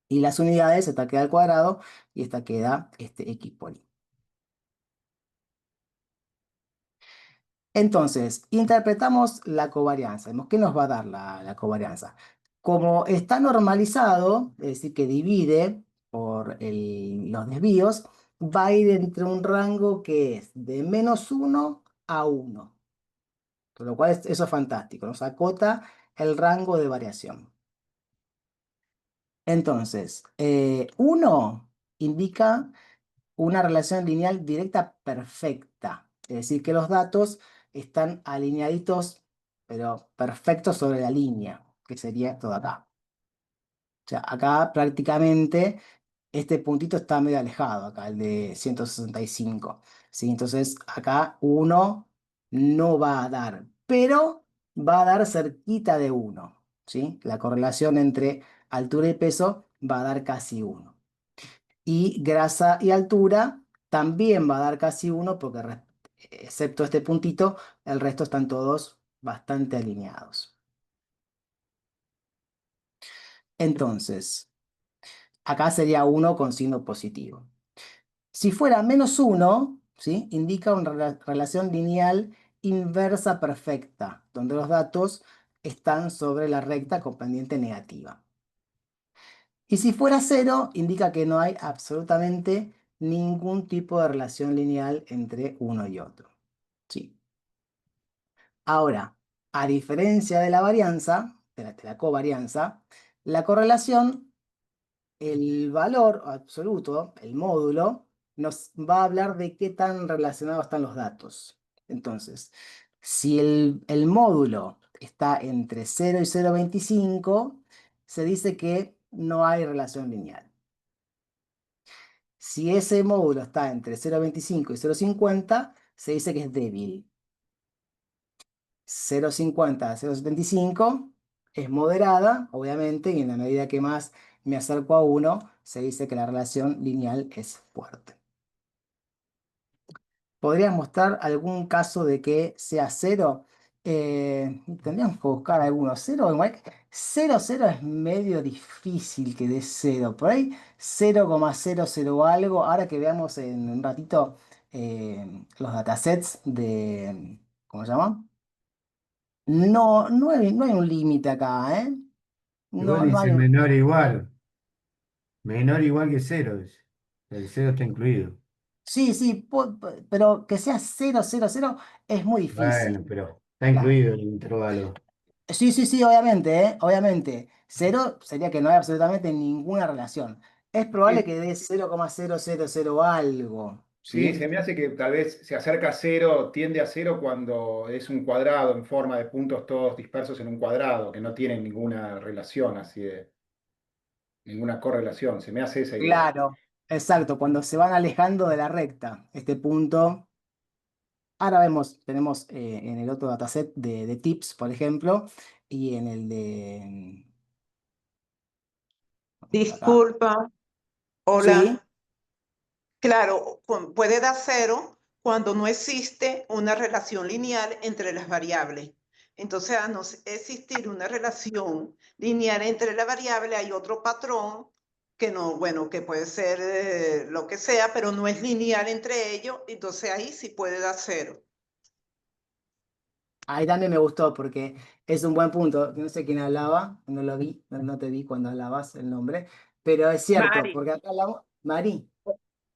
Speaker 6: Y las unidades, esta queda al cuadrado y esta queda x por y. Entonces, interpretamos la covarianza. Vemos qué nos va a dar la covarianza. Como está normalizado, es decir, que divide por los desvíos, va a ir entre un rango que es de -1 a 1. Con lo cual eso es fantástico, nos acota el rango de variación. Entonces, 1 indica una relación lineal directa perfecta. Es decir, que los datos están alineaditos, pero perfectos sobre la línea, que sería todo acá. O sea, acá prácticamente este puntito está medio alejado, acá el de 165. ¿Sí? Entonces, acá 1 no va a dar, pero va a dar cerquita de 1. ¿Sí? La correlación entre altura y peso va a dar casi 1. Y grasa y altura también va a dar casi 1 porque excepto este puntito, el resto están todos bastante alineados. Entonces, acá sería 1 con signo positivo. Si fuera -1, ¿sí? Indica una relación lineal inversa perfecta, donde los datos están sobre la recta con pendiente negativa. Y si fuera 0, indica que no hay absolutamente ningún tipo de relación lineal entre uno y otro. ¿Sí? Ahora, a diferencia de la varianza, de la covarianza, la correlación el valor absoluto, el módulo, nos va a hablar de qué tan relacionados están los datos. Entonces, si el módulo está entre 0 y 0,25, se dice que no hay relación lineal. Si ese módulo está entre 0,25 y 0,50, se dice que es débil. 0,50 a 0,75 es moderada, obviamente, y en la medida que más me acerco a 1, se dice que la relación lineal es fuerte. ¿Podrías mostrar algún caso de que sea 0? Tendríamos que buscar alguno. 0, igual, 0, 0 es medio difícil que dé 0. Por ahí 0,00 algo. Ahora que veamos en un ratito los datasets de, ¿cómo se llama? No hay un límite acá, ¿eh?
Speaker 7: Igual
Speaker 6: No
Speaker 7: dice
Speaker 6: hay un...
Speaker 7: menor igual. Menor igual que cero, dice. El cero está incluido.
Speaker 6: Sí, sí, pero que sea 0,00 es muy
Speaker 7: Bueno,
Speaker 6: difícil.
Speaker 7: pero está
Speaker 6: Claro.
Speaker 7: incluido el intervalo.
Speaker 6: Sí, sí, sí, obviamente, ¿eh? Obviamente. 0 sería que no hay absolutamente ninguna relación. Es probable
Speaker 5: Sí,
Speaker 6: que dé 0,000 algo,
Speaker 5: sí,
Speaker 6: ¿sí?
Speaker 5: se me hace que tal vez se acerca a cero, tiende a cero cuando es un cuadrado en forma de puntos todos dispersos en un cuadrado, que no tienen ninguna relación así de, ninguna correlación. Se me hace esa idea.
Speaker 6: Claro, exacto, cuando se van alejando de la recta. Este punto. Ahora vemos, tenemos en el otro dataset de tips, por ejemplo, y en el de... vamos acá.
Speaker 8: Disculpa,
Speaker 6: Sí,
Speaker 8: hola. Claro, puede dar cero cuando no existe una relación lineal entre las variables. Entonces, a no existir una relación lineal entre la variable, hay otro patrón que no, bueno, que puede ser lo que sea, pero no es lineal entre ellos, entonces ahí sí puede dar cero.
Speaker 6: ahí también me gustó porque es un buen punto. No sé quién hablaba, no lo vi, no te vi cuando hablabas el nombre, pero es cierto,
Speaker 8: Mari,
Speaker 6: porque acá hablamos, Mari.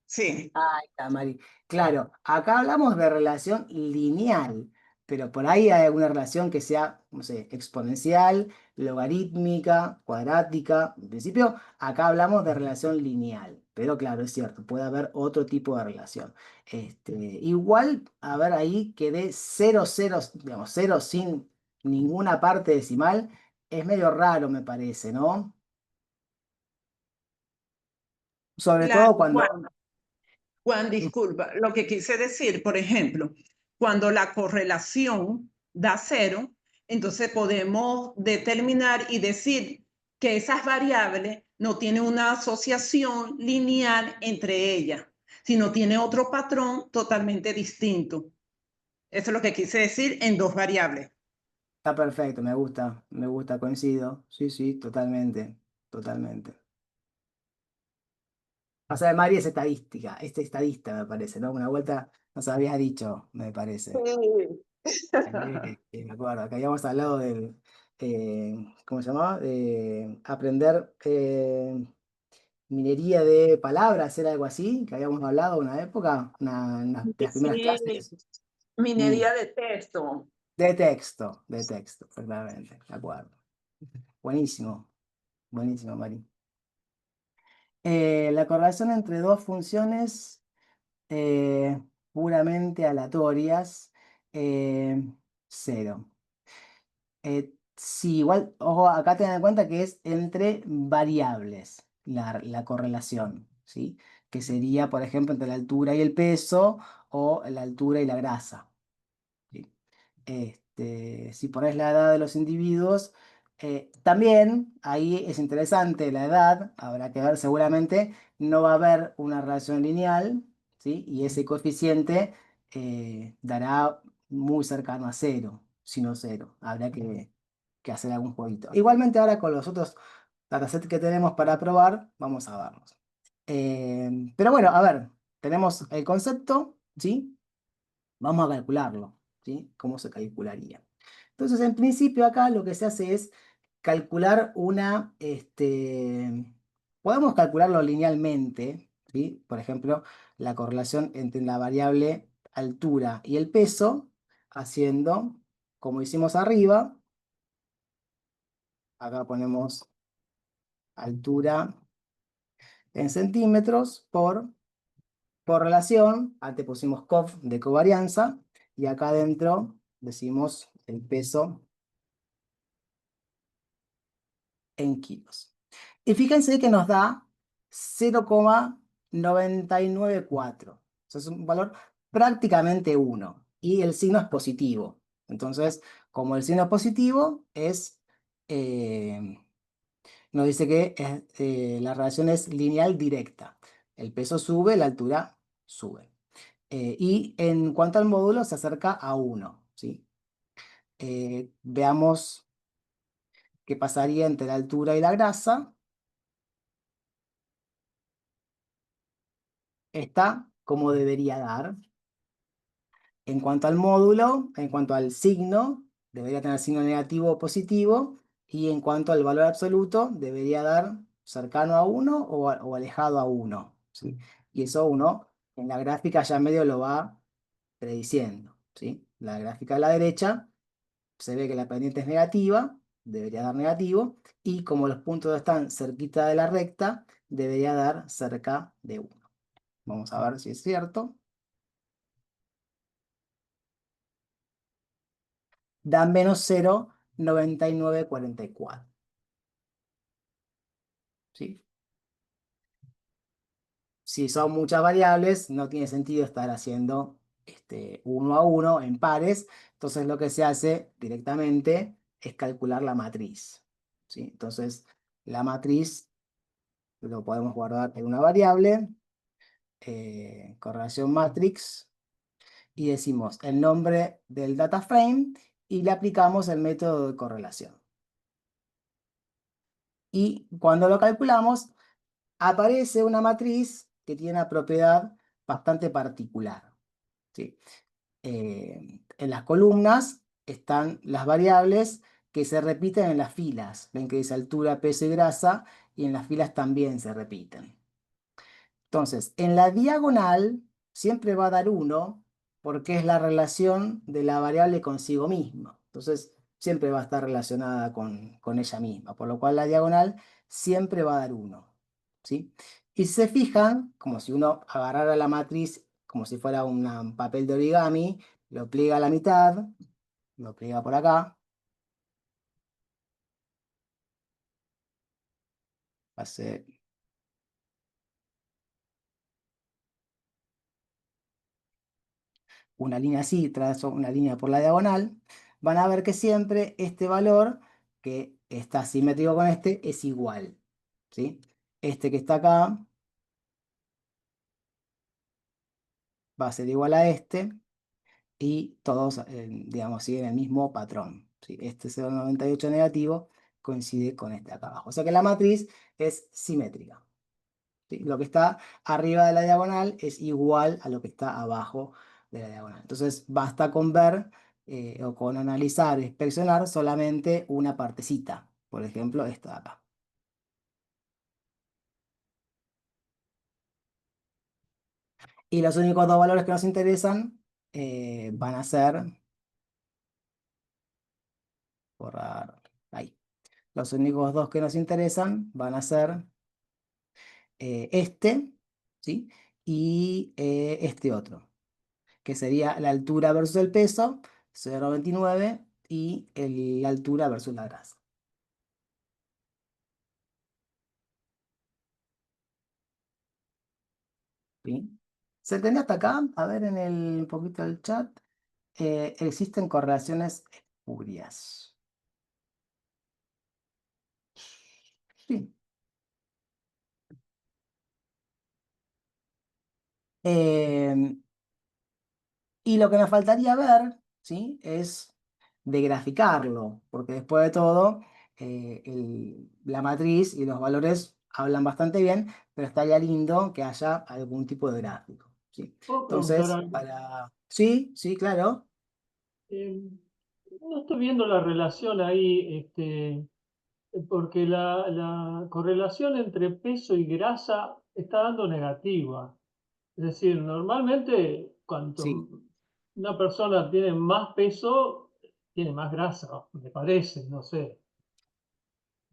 Speaker 8: sí.
Speaker 6: Ahí está, Mari. Claro, acá hablamos de relación lineal, pero por ahí hay alguna relación que sea, no sé, exponencial, logarítmica, cuadrática. En principio, acá hablamos de relación lineal, pero claro, es cierto, puede haber otro tipo de relación. Igual, a ver ahí que dé 0, 0, digamos, 0 sin ninguna parte decimal, es medio raro, me parece, ¿no? Sobre
Speaker 8: Claro,
Speaker 6: todo cuando...
Speaker 8: Juan, disculpa, lo que quise decir, por ejemplo, cuando la correlación da cero, entonces podemos determinar y decir que esas variables no tienen una asociación lineal entre ellas, sino tiene otro patrón totalmente distinto. Eso es lo que quise decir en dos variables.
Speaker 6: Está perfecto, me gusta, coincido. Sí, sí, totalmente, totalmente. O sea, Mari es estadística, es estadista, me parece, ¿no? Una vuelta nos habías dicho, me parece.
Speaker 8: Sí.
Speaker 6: Me acuerdo, que habíamos hablado del, ¿cómo se llamaba? De aprender minería de palabras, era algo así, que habíamos hablado una época, una de las primeras
Speaker 8: Sí,
Speaker 6: clases. Mm,
Speaker 8: minería de texto.
Speaker 6: de texto, exactamente, de acuerdo. Buenísimo, buenísimo, Mari. La correlación entre dos funciones eh, puramente aleatorias, eh, cero. Sí, igual, ojo, acá tengan en cuenta que es entre variables la correlación, ¿sí? Que sería, por ejemplo, entre la altura y el peso o la altura y la grasa. ¿Sí? Si pones la edad de los individuos, también ahí es interesante la edad, habrá que ver seguramente, no va a haber una relación lineal, ¿sí? Y ese coeficiente dará muy cercano a cero, sino cero. Habrá que hacer algún jueguito. Igualmente ahora con los otros datasets que tenemos para probar, vamos a verlos. Pero bueno, a ver, tenemos el concepto, ¿sí? Vamos a calcularlo, ¿sí? ¿Cómo se calcularía? Entonces, en principio acá lo que se hace es calcular podemos calcularlo linealmente, ¿sí? Por ejemplo, la correlación entre la variable altura y el peso, haciendo, como hicimos arriba, acá ponemos altura en centímetros por correlación. Antes pusimos COV de covarianza y acá adentro decimos el peso en kilos. Y fíjense que nos da 0,994. O sea, es un valor prácticamente 1. Y el signo es positivo. Entonces, como el signo es positivo, nos dice que la relación es lineal directa. El peso sube, la altura sube. Y en cuanto al módulo, se acerca a 1, ¿sí? Veamos qué pasaría entre la altura y la grasa. Está como debería dar. En cuanto al módulo, en cuanto al signo, debería tener signo negativo o positivo. Y en cuanto al valor absoluto, debería dar cercano a 1 o alejado a 1, ¿sí? Y eso uno en la gráfica ya medio lo va prediciendo, ¿sí? La gráfica a la derecha se ve que la pendiente es negativa, debería dar negativo. Y como los puntos están cerquita de la recta, debería dar cerca de 1. Vamos a ver si es cierto. Da menos 0,9944. ¿Sí? Si son muchas variables, no tiene sentido estar haciendo 1 a 1 en pares. Entonces lo que se hace directamente es calcular la matriz, ¿sí? Entonces la matriz lo podemos guardar en una variable, correlación matrix, y decimos el nombre del data frame y le aplicamos el método de correlación. Y cuando lo calculamos, aparece una matriz que tiene una propiedad bastante particular, ¿sí? En las columnas están las variables que se repiten en las filas. Ven que dice altura, peso y grasa, y en las filas también se repiten. Entonces, en la diagonal siempre va a dar 1 porque es la relación de la variable consigo misma. Entonces, siempre va a estar relacionada con ella misma, por lo cual la diagonal siempre va a dar 1, ¿sí? Y si se fijan, como si uno agarrara la matriz como si fuera un papel de origami, lo pliega a la mitad, lo pliega por acá, hace una línea así, trazo una línea por la diagonal, van a ver que siempre este valor, que está simétrico con este, es igual, ¿sí? Este que está acá va a ser igual a este, y todos, digamos, siguen el mismo patrón, ¿sí? Este 0,98 negativo coincide con este acá abajo. O sea que la matriz es simétrica, ¿sí? Lo que está arriba de la diagonal es igual a lo que está abajo de la diagonal. Entonces basta con ver o con analizar, inspeccionar solamente una partecita. Por ejemplo, esta de acá. Y los únicos dos valores que nos interesan van a ser, borrar, ahí. Los únicos dos que nos interesan van a ser este, ¿sí? Y este otro, que sería la altura versus el peso, 0,29, y la altura versus la grasa. ¿Sí? ¿Se entendió hasta acá? A ver en un poquito del chat. Existen correlaciones espurias. Sí. Em, Y lo que nos faltaría ver, ¿sí? Es de graficarlo, porque después de todo, la matriz y los valores hablan bastante bien, pero estaría lindo que haya algún tipo de gráfico, ¿sí?
Speaker 9: ¿Puedo preguntar
Speaker 6: Entonces,
Speaker 9: algo?
Speaker 6: Sí, sí, claro.
Speaker 9: Eh, no estoy viendo la relación ahí, porque la correlación entre peso y grasa está dando negativa. Es decir, normalmente cuanto
Speaker 6: Sí.
Speaker 9: una persona tiene más peso, tiene más grasa, me parece, no sé.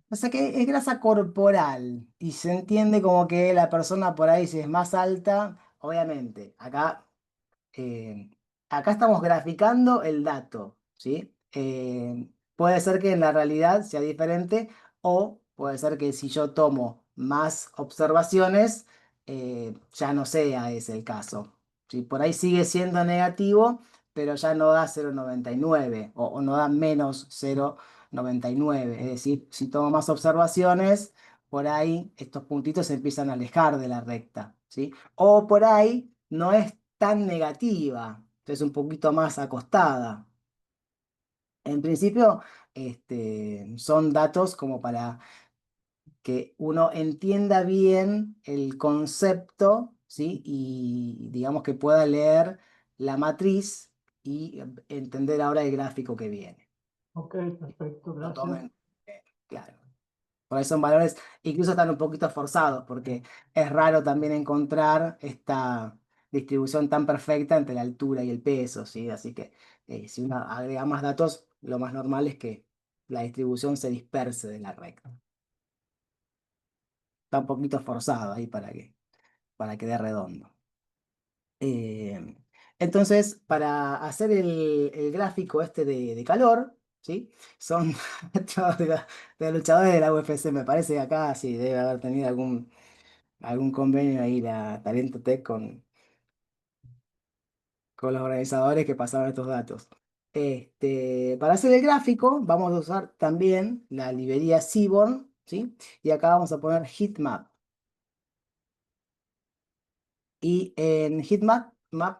Speaker 6: O sea que es grasa corporal y se entiende como que la persona por ahí, si es más alta, obviamente, eh, acá estamos graficando el dato, ¿sí? Puede ser que en la realidad sea diferente o puede ser que si yo tomo más observaciones, ya no sea ese el caso. ¿Sí? Por ahí sigue siendo negativo, pero ya no da 0,99 o no da menos 0,99. Es decir, si tomo más observaciones, por ahí estos puntitos se empiezan a alejar de la recta, ¿sí? O por ahí no es tan negativa, es un poquito más acostada. En principio, son datos como para que uno entienda bien el concepto, ¿sí? Y digamos que pueda leer la matriz y entender ahora el gráfico que viene.
Speaker 9: Ok, perfecto,
Speaker 6: Lo
Speaker 9: gracias.
Speaker 6: tomen, claro. Por ahí son valores, incluso están un poquito forzados, porque es raro también encontrar esta distribución tan perfecta entre la altura y el peso, ¿sí? Así que si uno agrega más datos, lo más normal es que la distribución se disperse de la recta. Está un poquito forzado ahí para que dé redondo. Eh, entonces, para hacer el gráfico este de calor, ¿sí? Son todos de luchadores de la UFC, me parece que acá sí debe haber tenido algún convenio ahí la Talento Tech con los organizadores que pasaron estos datos. Para hacer el gráfico vamos a usar también la librería Seaborn, ¿sí? Y acá vamos a poner heatmap. Y en heatmap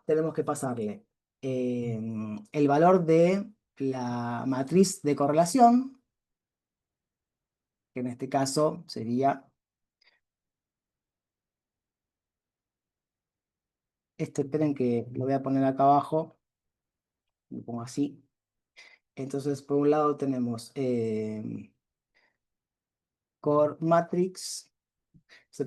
Speaker 6: tenemos que pasarle el valor de la matriz de correlación, que en este caso sería esperen que lo voy a poner acá abajo, lo pongo así. Entonces, por un lado tenemos core matrix,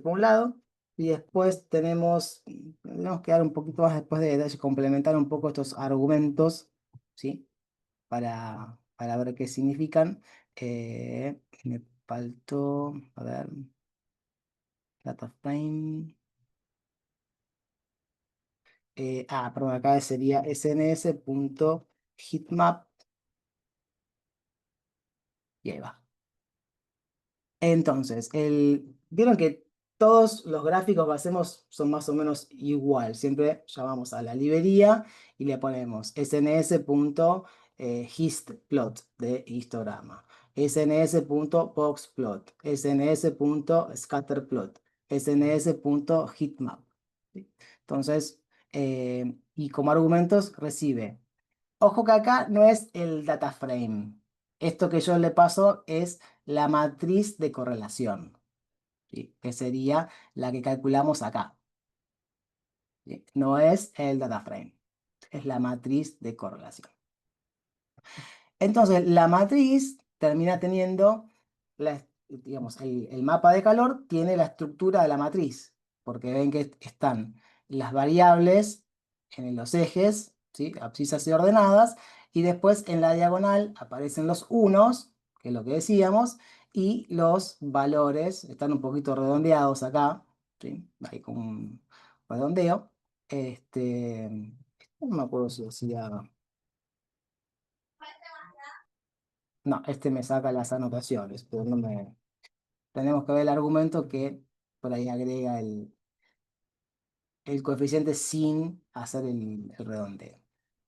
Speaker 6: por un lado, y después tenemos que dar un poquito más después de complementar un poco estos argumentos, ¿sí? Para ver qué significan. Me faltó, a ver, data frame. Perdón, acá sería sns.heatmap y ahí va. Entonces, vieron que todos los gráficos que hacemos son más o menos igual. Siempre llamamos a la librería y le ponemos sns.histplot de histograma, sns.boxplot, sns.scatterplot, sns.heatmap. ¿Sí? Entonces, y como argumentos recibe. Ojo que acá no es el data frame. Esto que yo le paso es la matriz de correlación, ¿sí? Que sería la que calculamos acá, ¿sí? No es el data frame, es la matriz de correlación. Entonces, la matriz termina teniendo, digamos, el mapa de calor tiene la estructura de la matriz, porque ven que están las variables en los ejes, ¿sí? Abscisas y ordenadas, y después en la diagonal aparecen los unos, que es lo que decíamos, y los valores están un poquito redondeados acá, ¿sí? Ahí con un redondeo. No me acuerdo si decía. No, me saca las anotaciones, pero no me. Tenemos que ver el argumento que por ahí agrega el coeficiente sin hacer el redondeo.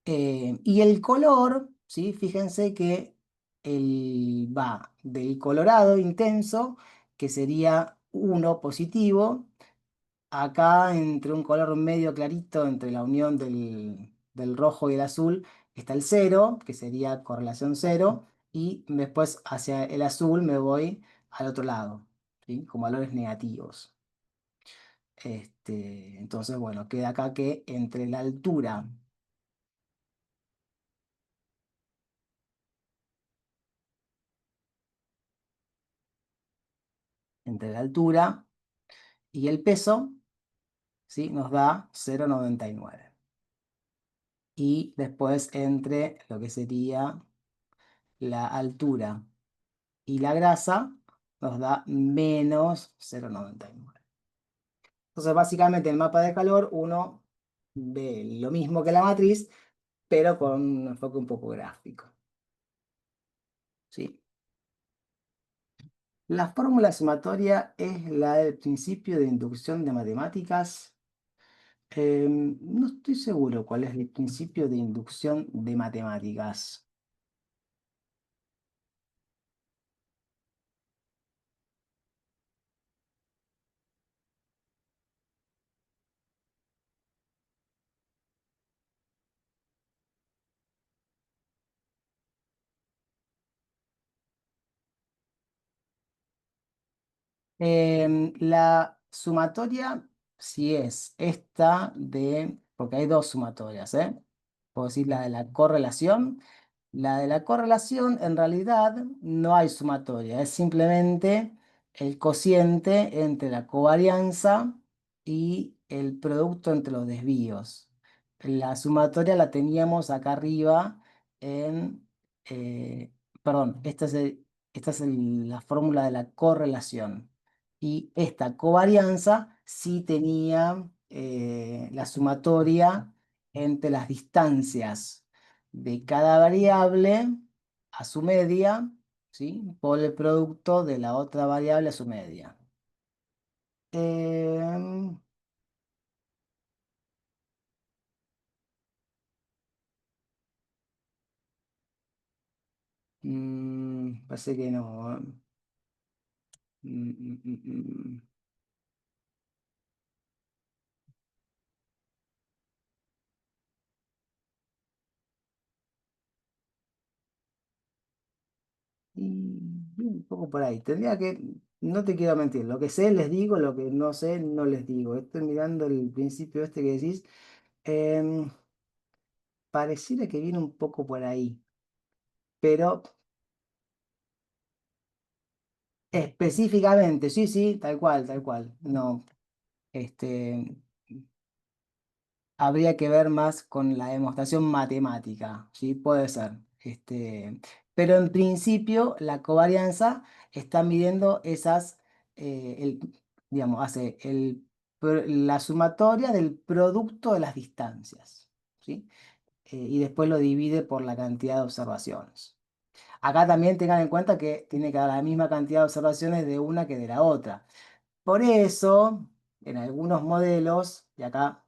Speaker 6: Y el color, ¿sí? Fíjense que va del colorado intenso, que sería 1 positivo, acá entre un color medio clarito, entre la unión del rojo y el azul, está el 0, que sería correlación 0, y después hacia el azul me voy al otro lado, ¿sí? Con valores negativos. Entonces, bueno, queda acá que entre la altura y el peso, ¿sí? Nos da 0,99. Y después entre lo que sería la altura y la grasa, nos da menos 0,99. Entonces, básicamente en el mapa de calor uno ve lo mismo que la matriz, pero con un enfoque un poco gráfico. ¿Sí? La fórmula sumatoria es la del principio de inducción de matemáticas. No estoy seguro cuál es el principio de inducción de matemáticas. La sumatoria, si es esta de, porque hay dos sumatorias, ¿eh? Puedo decir la de la correlación. La de la correlación, en realidad, no hay sumatoria, es simplemente el cociente entre la covarianza y el producto entre los desvíos. La sumatoria la teníamos acá arriba en, perdón, la fórmula de la correlación. Y esta covarianza sí tenía la sumatoria entre las distancias de cada variable a su media, ¿sí? Por el producto de la otra variable a su media. Em, Parece que no. Mm, mm, mm, mm. Y un poco por ahí. No te quiero mentir, lo que sé les digo, lo que no sé no les digo. Estoy mirando el principio este que decís. em, Pareciera que viene un poco por ahí, pero específicamente, sí, sí, tal cual, tal cual. No, este, habría que ver más con la demostración matemática, ¿sí? Puede ser. Pero en principio la covarianza está midiendo digamos, hace la sumatoria del producto de las distancias, ¿sí? Y después lo divide por la cantidad de observaciones. Acá también tengan en cuenta que tiene que dar la misma cantidad de observaciones de una que de la otra. Por eso, en algunos modelos, y acá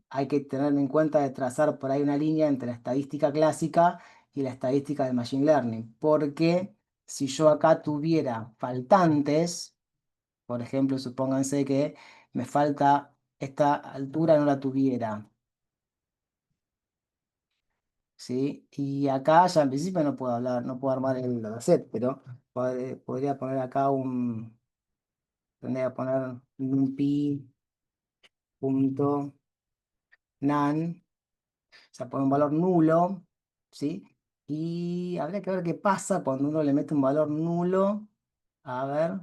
Speaker 6: hay que tener en cuenta de trazar por ahí una línea entre la estadística clásica y la estadística del Machine Learning, porque si yo acá tuviera faltantes, por ejemplo, supónganse que me falta esta altura, no la tuviera, ¿sí? Y acá ya en principio no puedo hablar, no puedo armar el dataset, pero podría poner acá tendría que poner numpy.nan, o sea, poner un valor nulo, ¿sí? Y habría que ver qué pasa cuando uno le mete un valor nulo. A ver,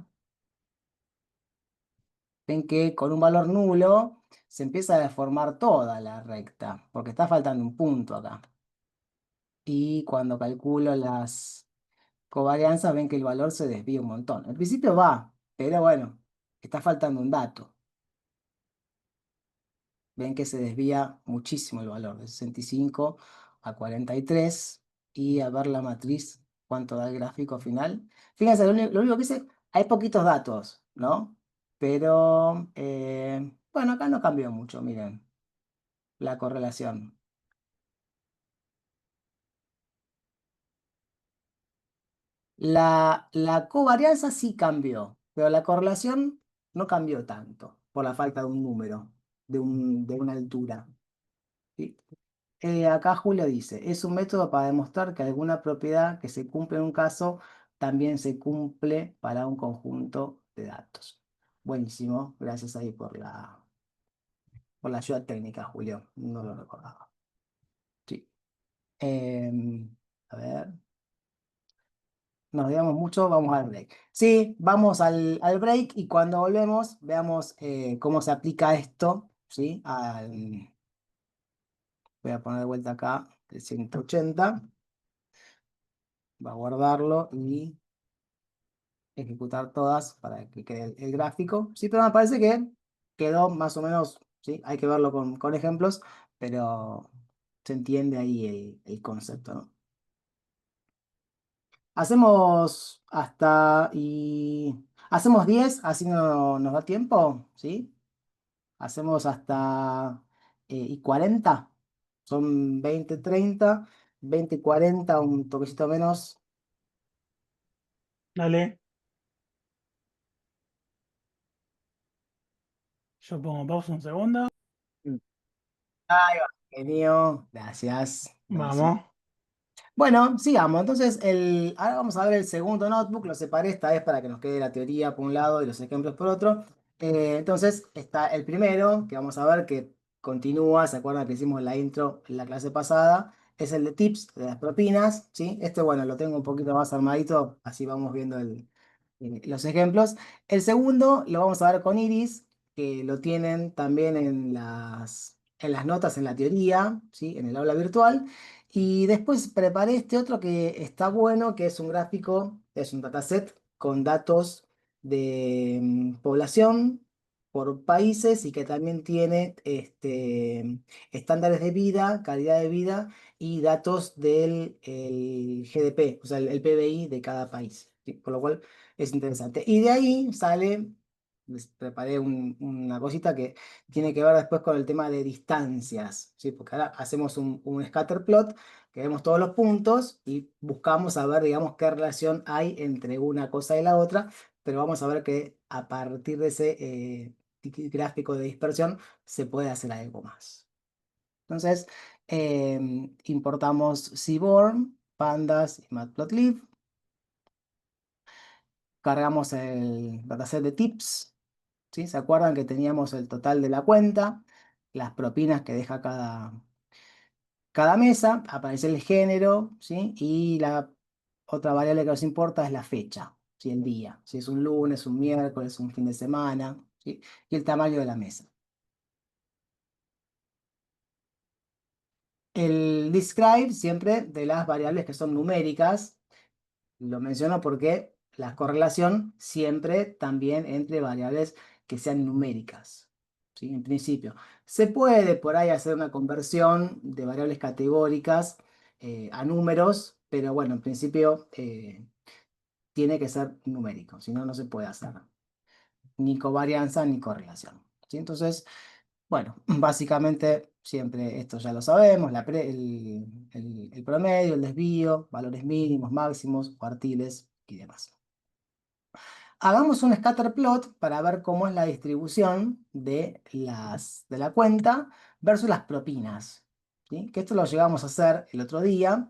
Speaker 6: ven que con un valor nulo se empieza a deformar toda la recta, porque está faltando un punto acá. Y cuando calculo las covarianzas, ven que el valor se desvía un montón. Al principio va, pero bueno, está faltando un dato. Ven que se desvía muchísimo el valor, de 65 a 43. Y a ver la matriz, cuánto da el gráfico final. Fíjense, lo único que dice, hay poquitos datos, ¿no? Pero, bueno, acá no cambió mucho, miren, la correlación. La covarianza sí cambió, pero la correlación no cambió tanto, por la falta de un número, de una altura. ¿Sí? Acá Julio dice, es un método para demostrar que alguna propiedad que se cumple en un caso también se cumple para un conjunto de datos. Buenísimo, gracias ahí por la ayuda técnica, Julio, no lo recordaba. Sí. A ver, nos digamos mucho, vamos al break. Sí, vamos al break y cuando volvemos veamos cómo se aplica esto, ¿sí? Voy a poner de vuelta acá el 180. Va a guardarlo y ejecutar todas para que quede el gráfico. Sí, pero me parece que quedó más o menos, sí, hay que verlo con ejemplos, pero se entiende ahí el concepto, ¿no? Hacemos hacemos 10, así no nos da tiempo, ¿sí? Hacemos hasta y 40. Son 20, 30, 20, 40, un toquecito menos.
Speaker 1: Dale, yo pongo pausa un segundo.
Speaker 6: Mm. Ahí va, genio. Gracias. Buenísimo.
Speaker 1: Vamos.
Speaker 6: Bueno, sigamos. Entonces, ahora vamos a ver el segundo notebook. Lo separé esta vez para que nos quede la teoría por un lado y los ejemplos por otro. Entonces, está el primero que vamos a ver que continúa. ¿Se acuerdan que hicimos la intro en la clase pasada? Es el de tips de las propinas, ¿sí? Este, bueno, lo tengo un poquito más armadito. Así vamos viendo los ejemplos. El segundo lo vamos a ver con Iris, que lo tienen también en las notas, en la teoría, ¿sí? En el aula virtual. Y después preparé este otro que está bueno, que es un gráfico, es un dataset con datos de población por países y que también tiene estándares de vida, calidad de vida y datos del el GDP, o sea, el PBI de cada país. ¿Sí? Por lo cual es interesante. Y de ahí sale, les preparé una cosita que tiene que ver después con el tema de distancias, ¿sí? Porque ahora hacemos un scatter plot, que vemos todos los puntos y buscamos a ver, digamos, qué relación hay entre una cosa y la otra, pero vamos a ver que a partir de ese gráfico de dispersión se puede hacer algo más. Entonces, importamos Seaborn, Pandas y Matplotlib. Cargamos el dataset de tips, ¿sí? ¿Se acuerdan que teníamos el total de la cuenta, las propinas que deja cada mesa, aparece el género, ¿sí? Y la otra variable que nos importa es la fecha, ¿sí? El día, si es un lunes, un miércoles, un fin de semana, ¿sí? Y el tamaño de la mesa. El describe siempre de las variables que son numéricas. Lo menciono porque la correlación siempre también entre variables que sean numéricas, ¿sí? En principio. Se puede por ahí hacer una conversión de variables categóricas a números, pero bueno, en principio tiene que ser numérico, si no, no se puede hacer ni covarianza ni correlación, ¿sí? Entonces, bueno, básicamente siempre esto ya lo sabemos, el promedio, el desvío, valores mínimos, máximos, cuartiles y demás. Hagamos un scatter plot para ver cómo es la distribución de la cuenta versus las propinas, ¿sí? Que esto lo llegamos a hacer el otro día.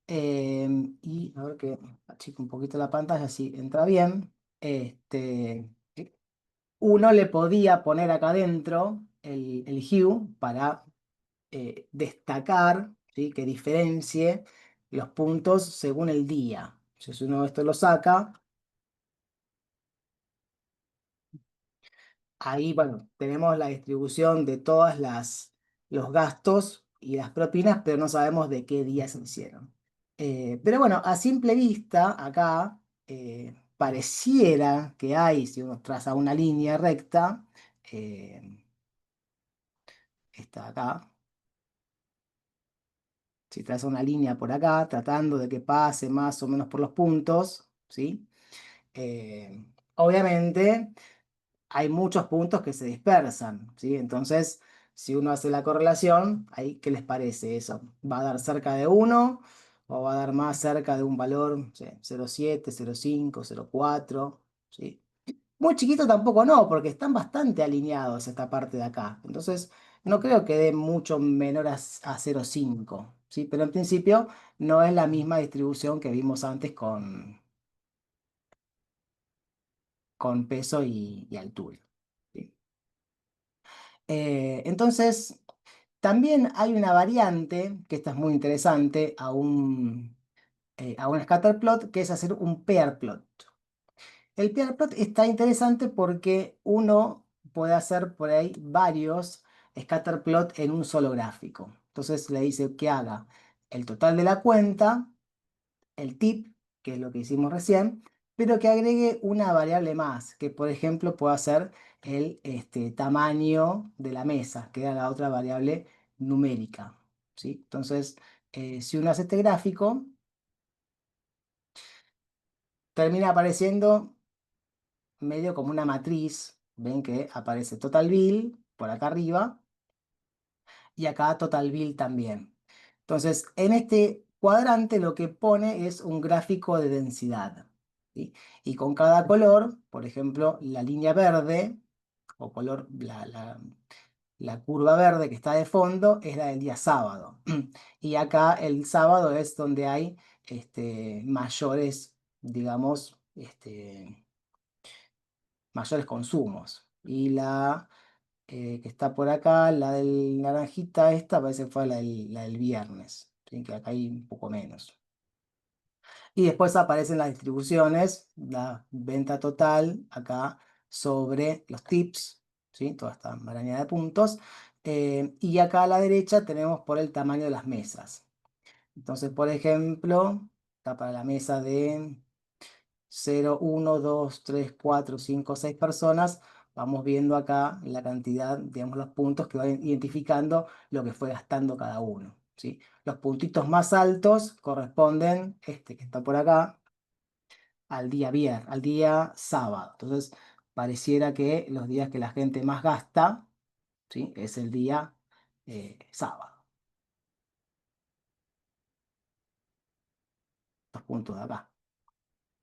Speaker 6: Y a ver que achico un poquito la pantalla, si entra bien. Uno le podía poner acá adentro el hue para destacar, ¿sí? Que diferencie los puntos según el día. Entonces, si uno esto lo saca, ahí, bueno, tenemos la distribución de los gastos y las propinas, pero no sabemos de qué día se hicieron. Pero bueno, a simple vista, acá pareciera que hay, si uno traza una línea recta, está acá. Si traza una línea por acá, tratando de que pase más o menos por los puntos, ¿sí? Obviamente hay muchos puntos que se dispersan, ¿sí? Entonces, si uno hace la correlación, ahí, ¿qué les parece eso? ¿Va a dar cerca de 1 o va a dar más cerca de un valor, no sé, 0,7, 0,5, 0,4? ¿Sí? Muy chiquito tampoco no, porque están bastante alineados esta parte de acá. Entonces, no creo que dé mucho menor a 0,5, ¿sí? Pero en principio no es la misma distribución que vimos antes con peso y altura, ¿sí? Entonces, también hay una variante, que esta es muy interesante, a un scatter plot, que es hacer un pair plot. El pair plot está interesante porque uno puede hacer por ahí varios scatter plot en un solo gráfico. Entonces le dice que haga el total de la cuenta, el tip, que es lo que hicimos recién, pero que agregue una variable más, que por ejemplo pueda ser el tamaño de la mesa, que era la otra variable numérica, ¿sí? Entonces, si uno hace este gráfico, termina apareciendo medio como una matriz. Ven que aparece total bill por acá arriba y acá total bill también. Entonces, en este cuadrante lo que pone es un gráfico de densidad, ¿sí? Y con cada color, por ejemplo, la línea verde o color, la curva verde que está de fondo es la del día sábado. Y acá el sábado es donde hay mayores, digamos, mayores consumos. Y la que está por acá, la del naranjita, esta parece que fue la del viernes, ¿sí? Que acá hay un poco menos. Y después aparecen las distribuciones, la venta total acá sobre los tips, ¿sí? Toda esta maraña de puntos. Y acá a la derecha tenemos por el tamaño de las mesas. Entonces, por ejemplo, está para la mesa de 0, 1, 2, 3, 4, 5, 6 personas. Vamos viendo acá la cantidad, digamos, los puntos que van identificando lo que fue gastando cada uno, ¿sí? Los puntitos más altos corresponden, este que está por acá, al día viernes, al día sábado. Entonces, pareciera que los días que la gente más gasta, ¿sí? Es el día sábado. Estos puntos de acá.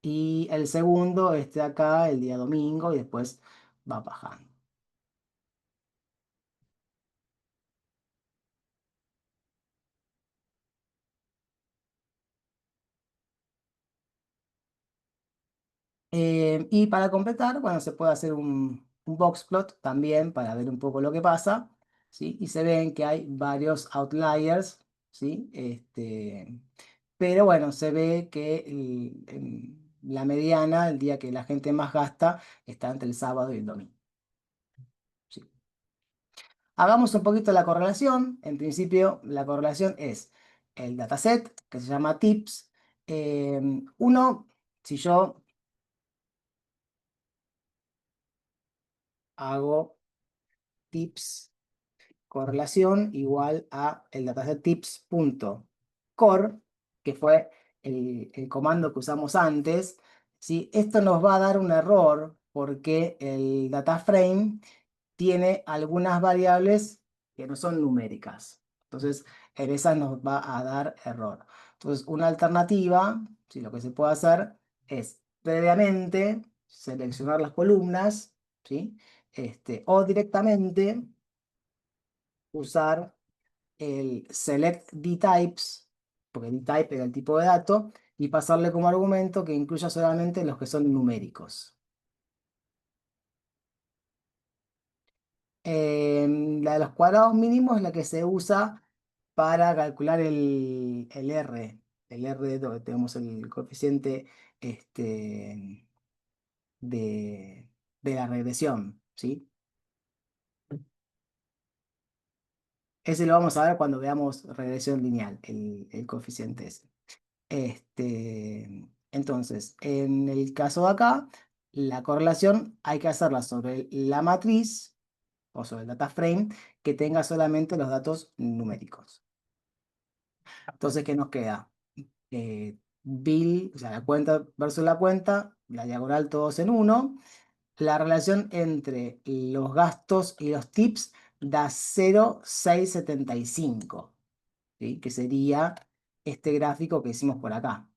Speaker 6: Y el segundo, este de acá, el día domingo, y después va bajando. Y para completar, bueno, se puede hacer un box plot también para ver un poco lo que pasa, ¿sí? Y se ven que hay varios outliers, ¿sí? Pero bueno, se ve que en la mediana, el día que la gente más gasta, está entre el sábado y el domingo, ¿sí? Hagamos un poquito la correlación. En principio, la correlación es el dataset, que se llama tips. Si yo hago tips correlación igual a el dataset tips.core, que fue el comando que usamos antes, ¿sí? Esto nos va a dar un error porque el data frame tiene algunas variables que no son numéricas. Entonces, en esas nos va a dar error. Entonces, una alternativa, si lo que se puede hacer es previamente seleccionar las columnas, ¿sí? O directamente usar el select dtypes, porque dtype era el tipo de dato, y pasarle como argumento que incluya solamente los que son numéricos. La de los cuadrados mínimos es la que se usa para calcular el R. El R, donde tenemos el coeficiente de, de la regresión, ¿sí? Ese lo vamos a ver cuando veamos regresión lineal, el coeficiente ese. Entonces, en el caso de acá, la correlación hay que hacerla sobre la matriz o sobre el data frame que tenga solamente los datos numéricos. Entonces, ¿qué nos queda? Bill, o sea, la cuenta versus la cuenta, la diagonal todos en uno. La relación entre los gastos y los tips da 0,675, ¿sí? Que sería este gráfico que hicimos por acá.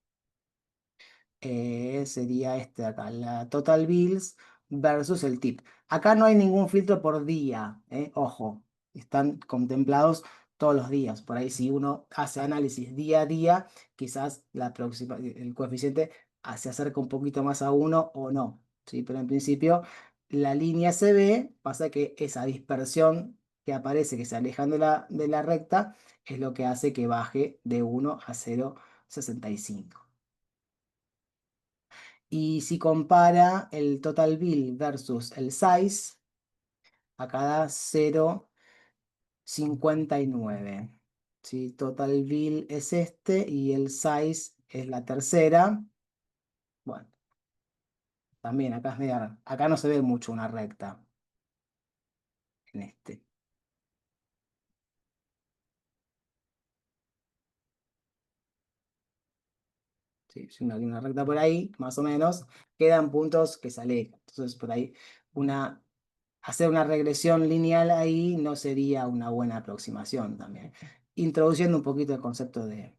Speaker 6: Sería este de acá, la total bills versus el tip. Acá no hay ningún filtro por día, ojo, están contemplados todos los días. Por ahí si uno hace análisis día a día, quizás el coeficiente se acerca un poquito más a uno o no, ¿sí? Pero en principio la línea se ve, pasa que esa dispersión que aparece, que se alejan de la recta, es lo que hace que baje de 1 a 0,65. Y si compara el total bill versus el size, acá da 0,59. ¿Sí? Total bill es este y el size es la tercera. Bueno, También acá es acá no se ve mucho una recta en este. Sí, si uno tiene una recta por ahí, más o menos, quedan puntos que se alejan. Entonces, por ahí, hacer una regresión lineal ahí no sería una buena aproximación también. Introduciendo un poquito el concepto de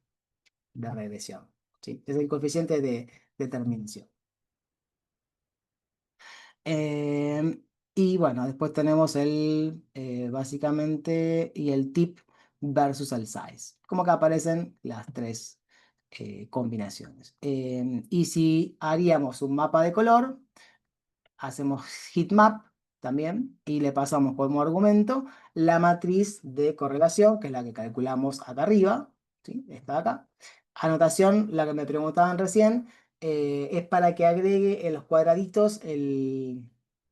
Speaker 6: regresión. ¿Sí? Es el coeficiente de determinación. Y bueno, después tenemos básicamente, y el tip versus el size. Como que aparecen las tres combinaciones. Y si haríamos un mapa de color, hacemos heatmap también y le pasamos como argumento la matriz de correlación, que es la que calculamos acá arriba, ¿sí? Está de acá. Anotación, la que me preguntaban recién, es para que agregue en los cuadraditos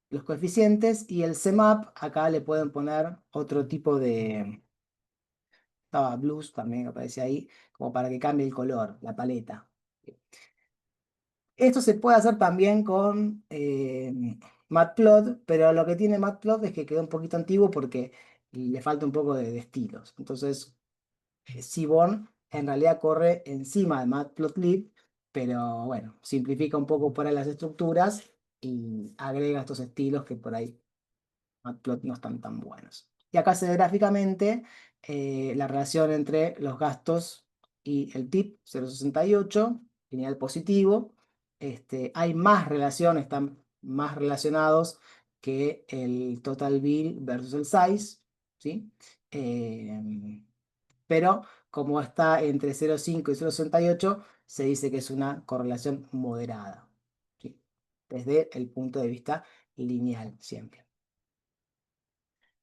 Speaker 6: los coeficientes, y el CMAP acá le pueden poner otro tipo estaba blues también que aparece ahí, como para que cambie el color, la paleta. Esto se puede hacer también con Matplot, pero lo que tiene Matplot es que quedó un poquito antiguo porque le falta un poco de estilos. Entonces, Seaborn en realidad corre encima de Matplotlib, pero bueno, simplifica un poco por ahí las estructuras y agrega estos estilos que por ahí Matplot no están tan buenos. Y acá se ve gráficamente la relación entre los gastos y el TIP 0,68, lineal positivo. Hay más relaciones, están más relacionados que el total bill versus el size, ¿sí? Pero como está entre 0,5 y 0,68, se dice que es una correlación moderada, ¿sí? Desde el punto de vista lineal siempre.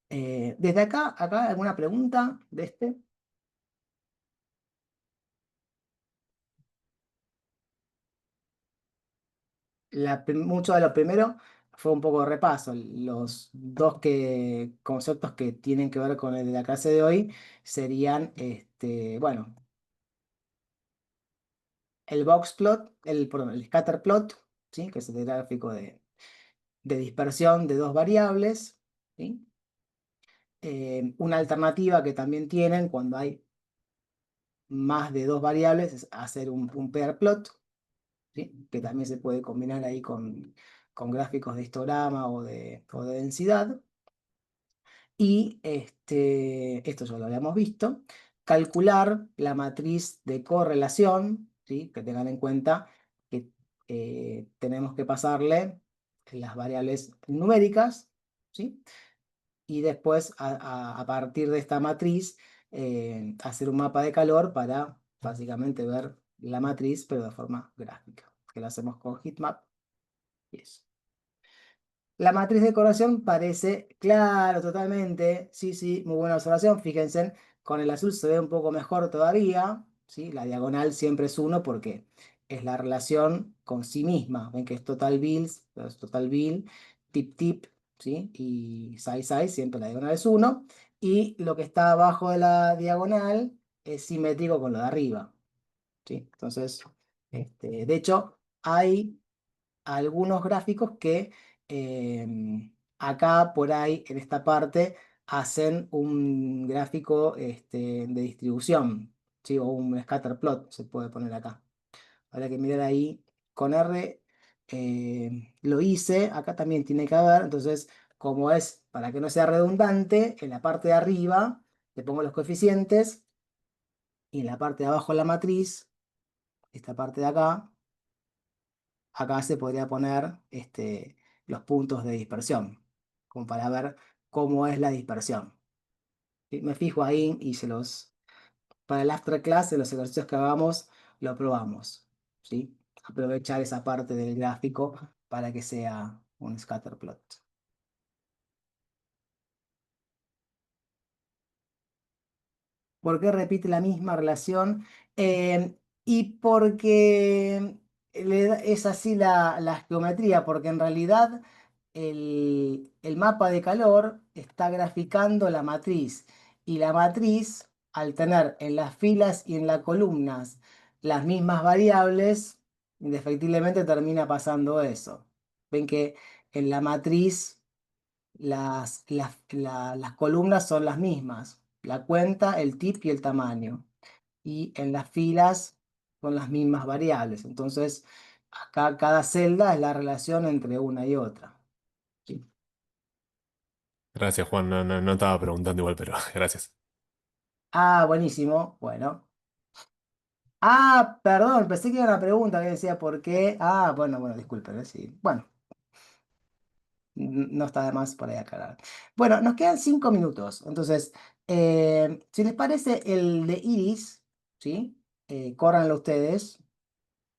Speaker 6: Desde acá, ¿alguna pregunta de este? Mucho de lo primero fue un poco de repaso. Los dos conceptos que tienen que ver con el de la clase de hoy serían, bueno, el box plot, perdón, el scatter plot, ¿sí? Que es el gráfico de dispersión de dos variables, ¿sí? Una alternativa que también tienen cuando hay más de dos variables es hacer un pair plot, ¿sí? Que también se puede combinar ahí con gráficos de histograma o de densidad. Y esto ya lo habíamos visto. Calcular la matriz de correlación, ¿sí? Que tengan en cuenta que tenemos que pasarle las variables numéricas, ¿sí? Y después, a partir de esta matriz, hacer un mapa de calor para básicamente ver la matriz, pero de forma gráfica, que lo hacemos con heatmap. Y eso. La matriz de correlación parece claro, totalmente. Sí, sí, muy buena observación. Fíjense, con el azul se ve un poco mejor todavía, ¿sí? La diagonal siempre es 1 porque es la relación con sí misma. Ven que es total bills, es total bill, tip tip, ¿sí? Y size size, siempre la diagonal es 1. Y lo que está abajo de la diagonal es simétrico con lo de arriba, ¿sí? Entonces, de hecho, hay algunos gráficos que acá por ahí en esta parte hacen un gráfico de distribución, ¿sí? O un scatter plot se puede poner acá. Habrá que mirar ahí con R. Lo hice, acá también tiene que haber, entonces como es para que no sea redundante, en la parte de arriba le pongo los coeficientes y en la parte de abajo la matriz, esta parte de acá se podría poner los puntos de dispersión, como para ver cómo es la dispersión. ¿Sí? Me fijo ahí y para el after class, en los ejercicios que hagamos, lo probamos, ¿sí? Aprovechar esa parte del gráfico para que sea un scatter plot. ¿Por qué repite la misma relación? Y porque es así la geometría, porque en realidad el mapa de calor está graficando la matriz, y la matriz, al tener en las filas y en las columnas las mismas variables, indefectiblemente termina pasando eso. Ven que en la matriz las columnas son las mismas, la cuenta, el tip y el tamaño. Y en las filas son las mismas variables. Entonces, acá cada celda es la relación entre una y otra. ¿Sí?
Speaker 10: Gracias, Juan. No estaba preguntando igual, pero gracias.
Speaker 6: Ah, buenísimo. Bueno. Ah, perdón, pensé que era una pregunta que decía por qué. Ah, bueno, disculpen, sí. Bueno, no está de más por ahí aclarar. Bueno, nos quedan 5 minutos. Entonces, si les parece el de Iris, ¿sí? Córranlo ustedes.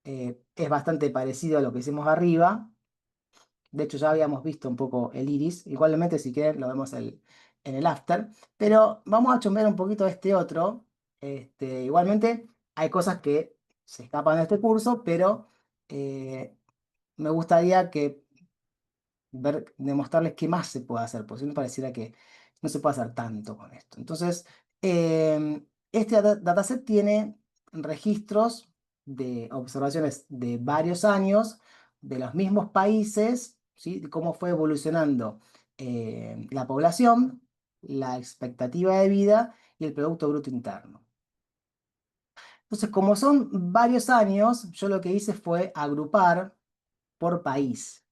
Speaker 6: Es bastante parecido a lo que hicimos arriba. De hecho, ya habíamos visto un poco el Iris. Igualmente, si quieren, lo vemos en el after. Pero vamos a chumbear un poquito este otro. Igualmente, hay cosas que se escapan de este curso, pero me gustaría que demostrarles qué más se puede hacer, porque si no pareciera que no se puede hacer tanto con esto. Entonces, este dataset tiene registros de observaciones de varios años de los mismos países, ¿sí? De cómo fue evolucionando la población, la expectativa de vida y el Producto Bruto Interno. Entonces, como son varios años, yo lo que hice fue agrupar por país.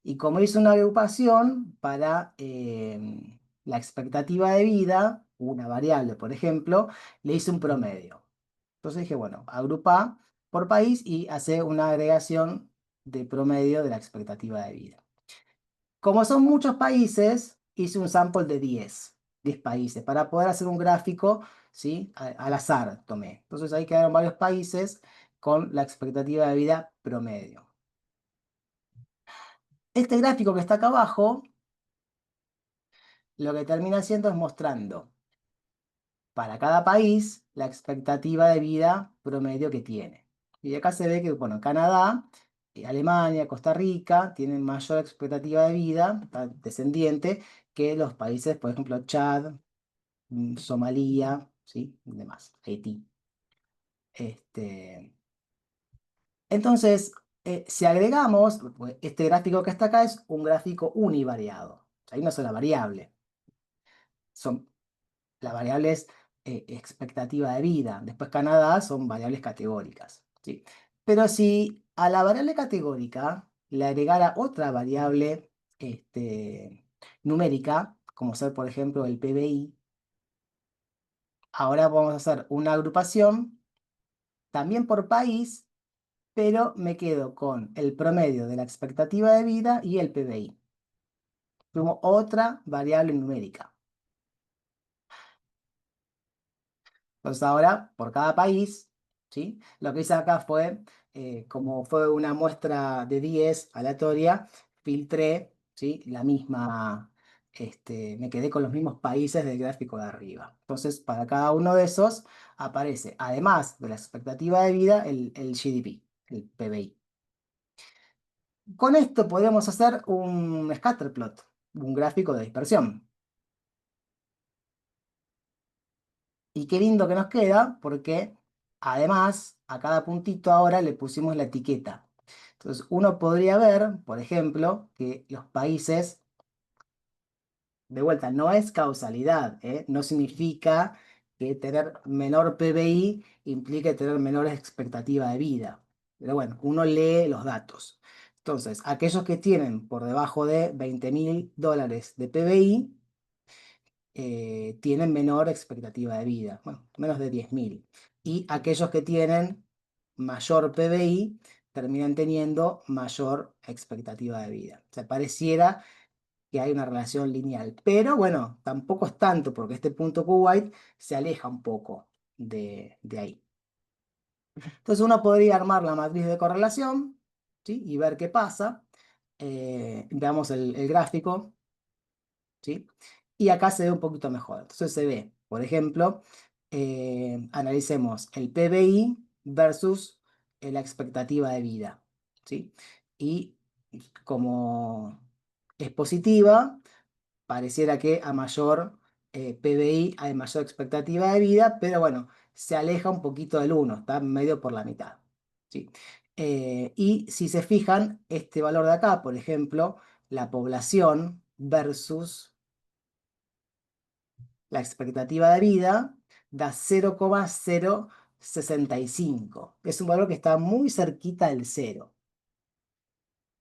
Speaker 6: Y como hice una agrupación para la expectativa de vida, una variable, por ejemplo, le hice un promedio. Entonces dije, bueno, agrupa por país y hace una agregación de promedio de la expectativa de vida. Como son muchos países, hice un sample de 10 países, para poder hacer un gráfico, ¿sí? Al azar tomé. Entonces ahí quedaron varios países con la expectativa de vida promedio. Este gráfico que está acá abajo, lo que termina haciendo es mostrando para cada país la expectativa de vida promedio que tiene. Y acá se ve que, bueno, Canadá, Alemania, Costa Rica tienen mayor expectativa de vida descendiente que los países, por ejemplo, Chad, Somalia, ¿sí? Y demás, Haití. Entonces, si agregamos, pues, este gráfico que está acá es un gráfico univariado. Hay una sola variable. La variable es expectativa de vida. Después Canadá son variables categóricas, ¿sí? Pero si a la variable categórica le agregara otra variable numérica, como ser por ejemplo el PBI, ahora vamos a hacer una agrupación también por país, pero me quedo con el promedio de la expectativa de vida y el PBI. Como otra variable numérica. Entonces ahora, por cada país, ¿sí? Lo que hice acá fue, como fue una muestra de 10 aleatoria, filtré, ¿sí? La misma, me quedé con los mismos países del gráfico de arriba. Entonces, para cada uno de esos aparece, además de la expectativa de vida, el GDP, el PBI. Con esto podemos hacer un scatter plot, un gráfico de dispersión. Y qué lindo que nos queda, porque además a cada puntito ahora le pusimos la etiqueta. Entonces uno podría ver, por ejemplo, que los países, de vuelta, no es causalidad, ¿eh? No significa que tener menor PBI implique tener menores expectativa de vida. Pero bueno, uno lee los datos. Entonces, aquellos que tienen por debajo de $20.000 de PBI, tienen menor expectativa de vida, bueno, menos de 10.000. Y aquellos que tienen mayor PBI terminan teniendo mayor expectativa de vida. O sea, pareciera que hay una relación lineal, pero bueno, tampoco es tanto porque este punto Kuwait se aleja un poco de ahí. Entonces uno podría armar la matriz de correlación, ¿sí? Y ver qué pasa. Veamos el gráfico, ¿sí? Y acá se ve un poquito mejor. Entonces se ve, por ejemplo, analicemos el PBI versus la expectativa de vida, ¿sí? Y como es positiva, pareciera que a mayor PBI hay mayor expectativa de vida, pero bueno, se aleja un poquito del 1, está medio por la mitad, ¿sí? Y si se fijan, este valor de acá, por ejemplo, la población versus la expectativa de vida, da 0,065. Es un valor que está muy cerquita del cero.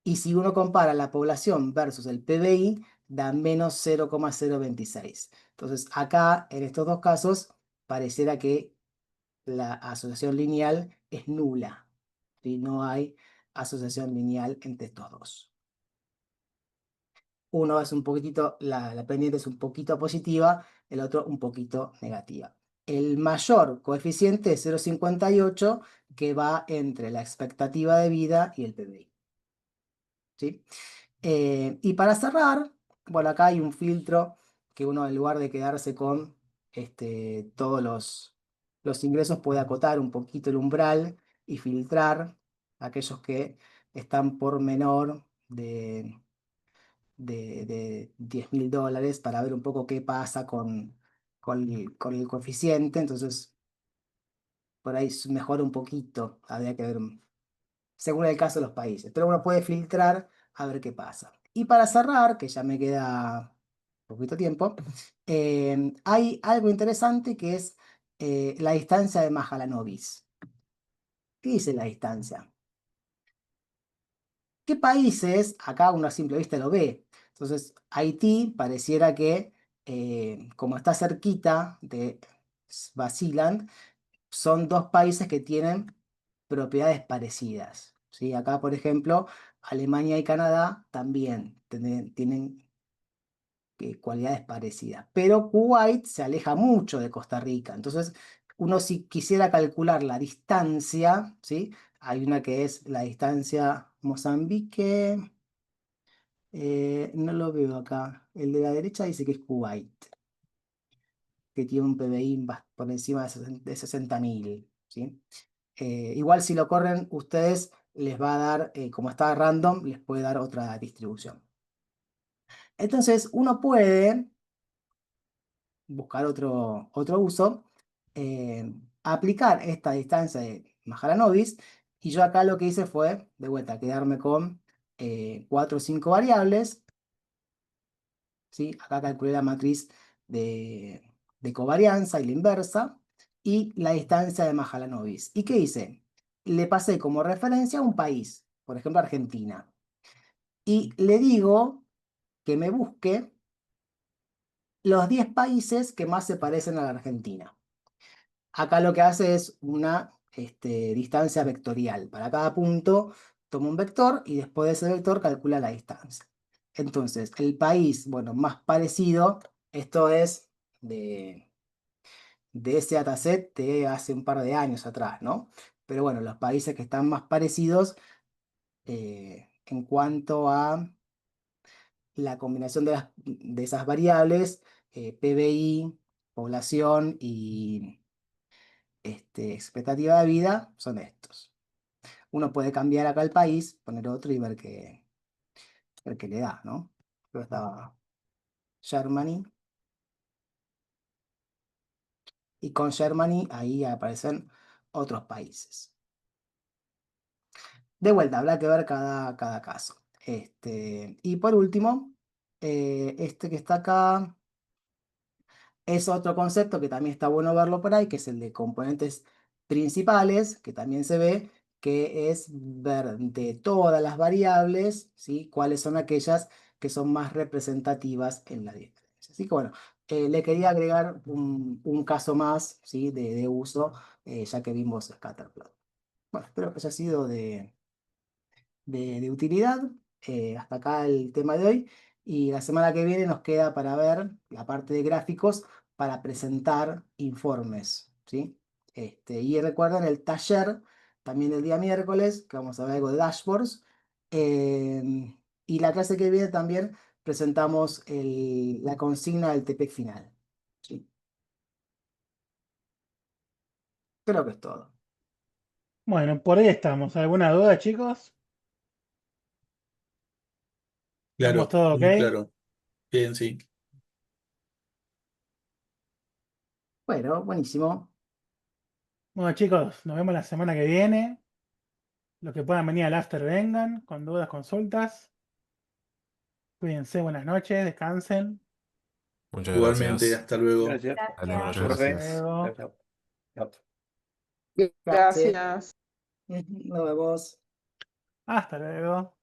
Speaker 6: Y si uno compara la población versus el PBI, da menos 0,026. Entonces, acá, en estos dos casos, pareciera que la asociación lineal es nula. ¿Sí? No hay asociación lineal entre estos dos. Uno es un poquitito, la pendiente es un poquito positiva, el otro un poquito negativa. El mayor coeficiente es 0,58, que va entre la expectativa de vida y el PBI. ¿Sí? Y para cerrar, bueno, acá hay un filtro que uno, en lugar de quedarse con todos los ingresos, puede acotar un poquito el umbral y filtrar aquellos que están por menor de $10.000, para ver un poco qué pasa con el coeficiente. Entonces, por ahí mejora un poquito, habría que ver según el caso de los países. Pero uno puede filtrar a ver qué pasa. Y para cerrar, que ya me queda poquito tiempo, hay algo interesante que es la distancia de Mahalanobis. ¿Qué dice la distancia? ¿Qué países? Acá uno a simple vista lo ve. Entonces, Haití pareciera que, como está cerquita de Swaziland, son dos países que tienen propiedades parecidas. ¿Sí? Acá, por ejemplo, Alemania y Canadá también tienen cualidades parecidas. Pero Kuwait se aleja mucho de Costa Rica. Entonces, uno, si quisiera calcular la distancia, ¿sí? Hay una que es la distancia Mozambique. No lo veo acá. El de la derecha dice que es Kuwait, que tiene un PBI por encima de 60.000. ¿Sí? Igual si lo corren ustedes, les va a dar, como está random, les puede dar otra distribución. Entonces, uno puede buscar otro uso, aplicar esta distancia de Mahalanobis, y yo acá lo que hice fue, de vuelta, quedarme con 4 o 5 variables. ¿Sí? Acá calculé la matriz de covarianza y la inversa, y la distancia de Mahalanobis. ¿Y qué hice? Le pasé como referencia un país, por ejemplo Argentina, y le digo que me busque los 10 países que más se parecen a la Argentina. Acá lo que hace es una distancia vectorial. Para cada punto toma un vector y después de ese vector calcula la distancia. Entonces, el país, bueno, más parecido, esto es de ese dataset de hace un par de años atrás, ¿no? Pero bueno, los países que están más parecidos en cuanto a la combinación de esas variables, PBI, población y expectativa de vida, son estos. Uno puede cambiar acá el país, poner otro y ver qué le da, ¿no? Pero estaba Germany, y con Germany ahí aparecen otros países. De vuelta, habrá que ver cada caso. Y por último, este que está acá es otro concepto que también está bueno verlo por ahí, que es el de componentes principales, que también se ve, que es ver de todas las variables, ¿sí? Cuáles son aquellas que son más representativas en la diferencia. Así que bueno, le quería agregar un caso más, ¿sí? de uso, ya que vimos Scatterplot. Bueno, espero que haya sido de utilidad. Hasta acá el tema de hoy. Y la semana que viene nos queda para ver la parte de gráficos para presentar informes, ¿sí? Y recuerden el taller también el día miércoles, que vamos a ver algo de dashboards. Y la clase que viene también presentamos la consigna del TPEC final. ¿Sí? Creo que es todo.
Speaker 1: Bueno, por ahí estamos. ¿Alguna duda, chicos? ¿Estamos
Speaker 11: Claro,
Speaker 1: todos ok?
Speaker 11: muy claro. Bien, sí.
Speaker 6: Bueno, buenísimo.
Speaker 1: Bueno, chicos, nos vemos la semana que viene. Los que puedan venir al after vengan, con dudas, consultas. Cuídense, buenas noches, descansen.
Speaker 10: Muchas
Speaker 11: Igualmente,
Speaker 10: gracias.
Speaker 11: hasta luego.
Speaker 2: Gracias.
Speaker 10: Dale, buenas
Speaker 1: Hasta
Speaker 2: Profe.
Speaker 10: noches.
Speaker 1: luego.
Speaker 2: Chao, chao. Chao.
Speaker 6: Gracias.
Speaker 8: Gracias.
Speaker 6: Nos vemos.
Speaker 1: Hasta luego.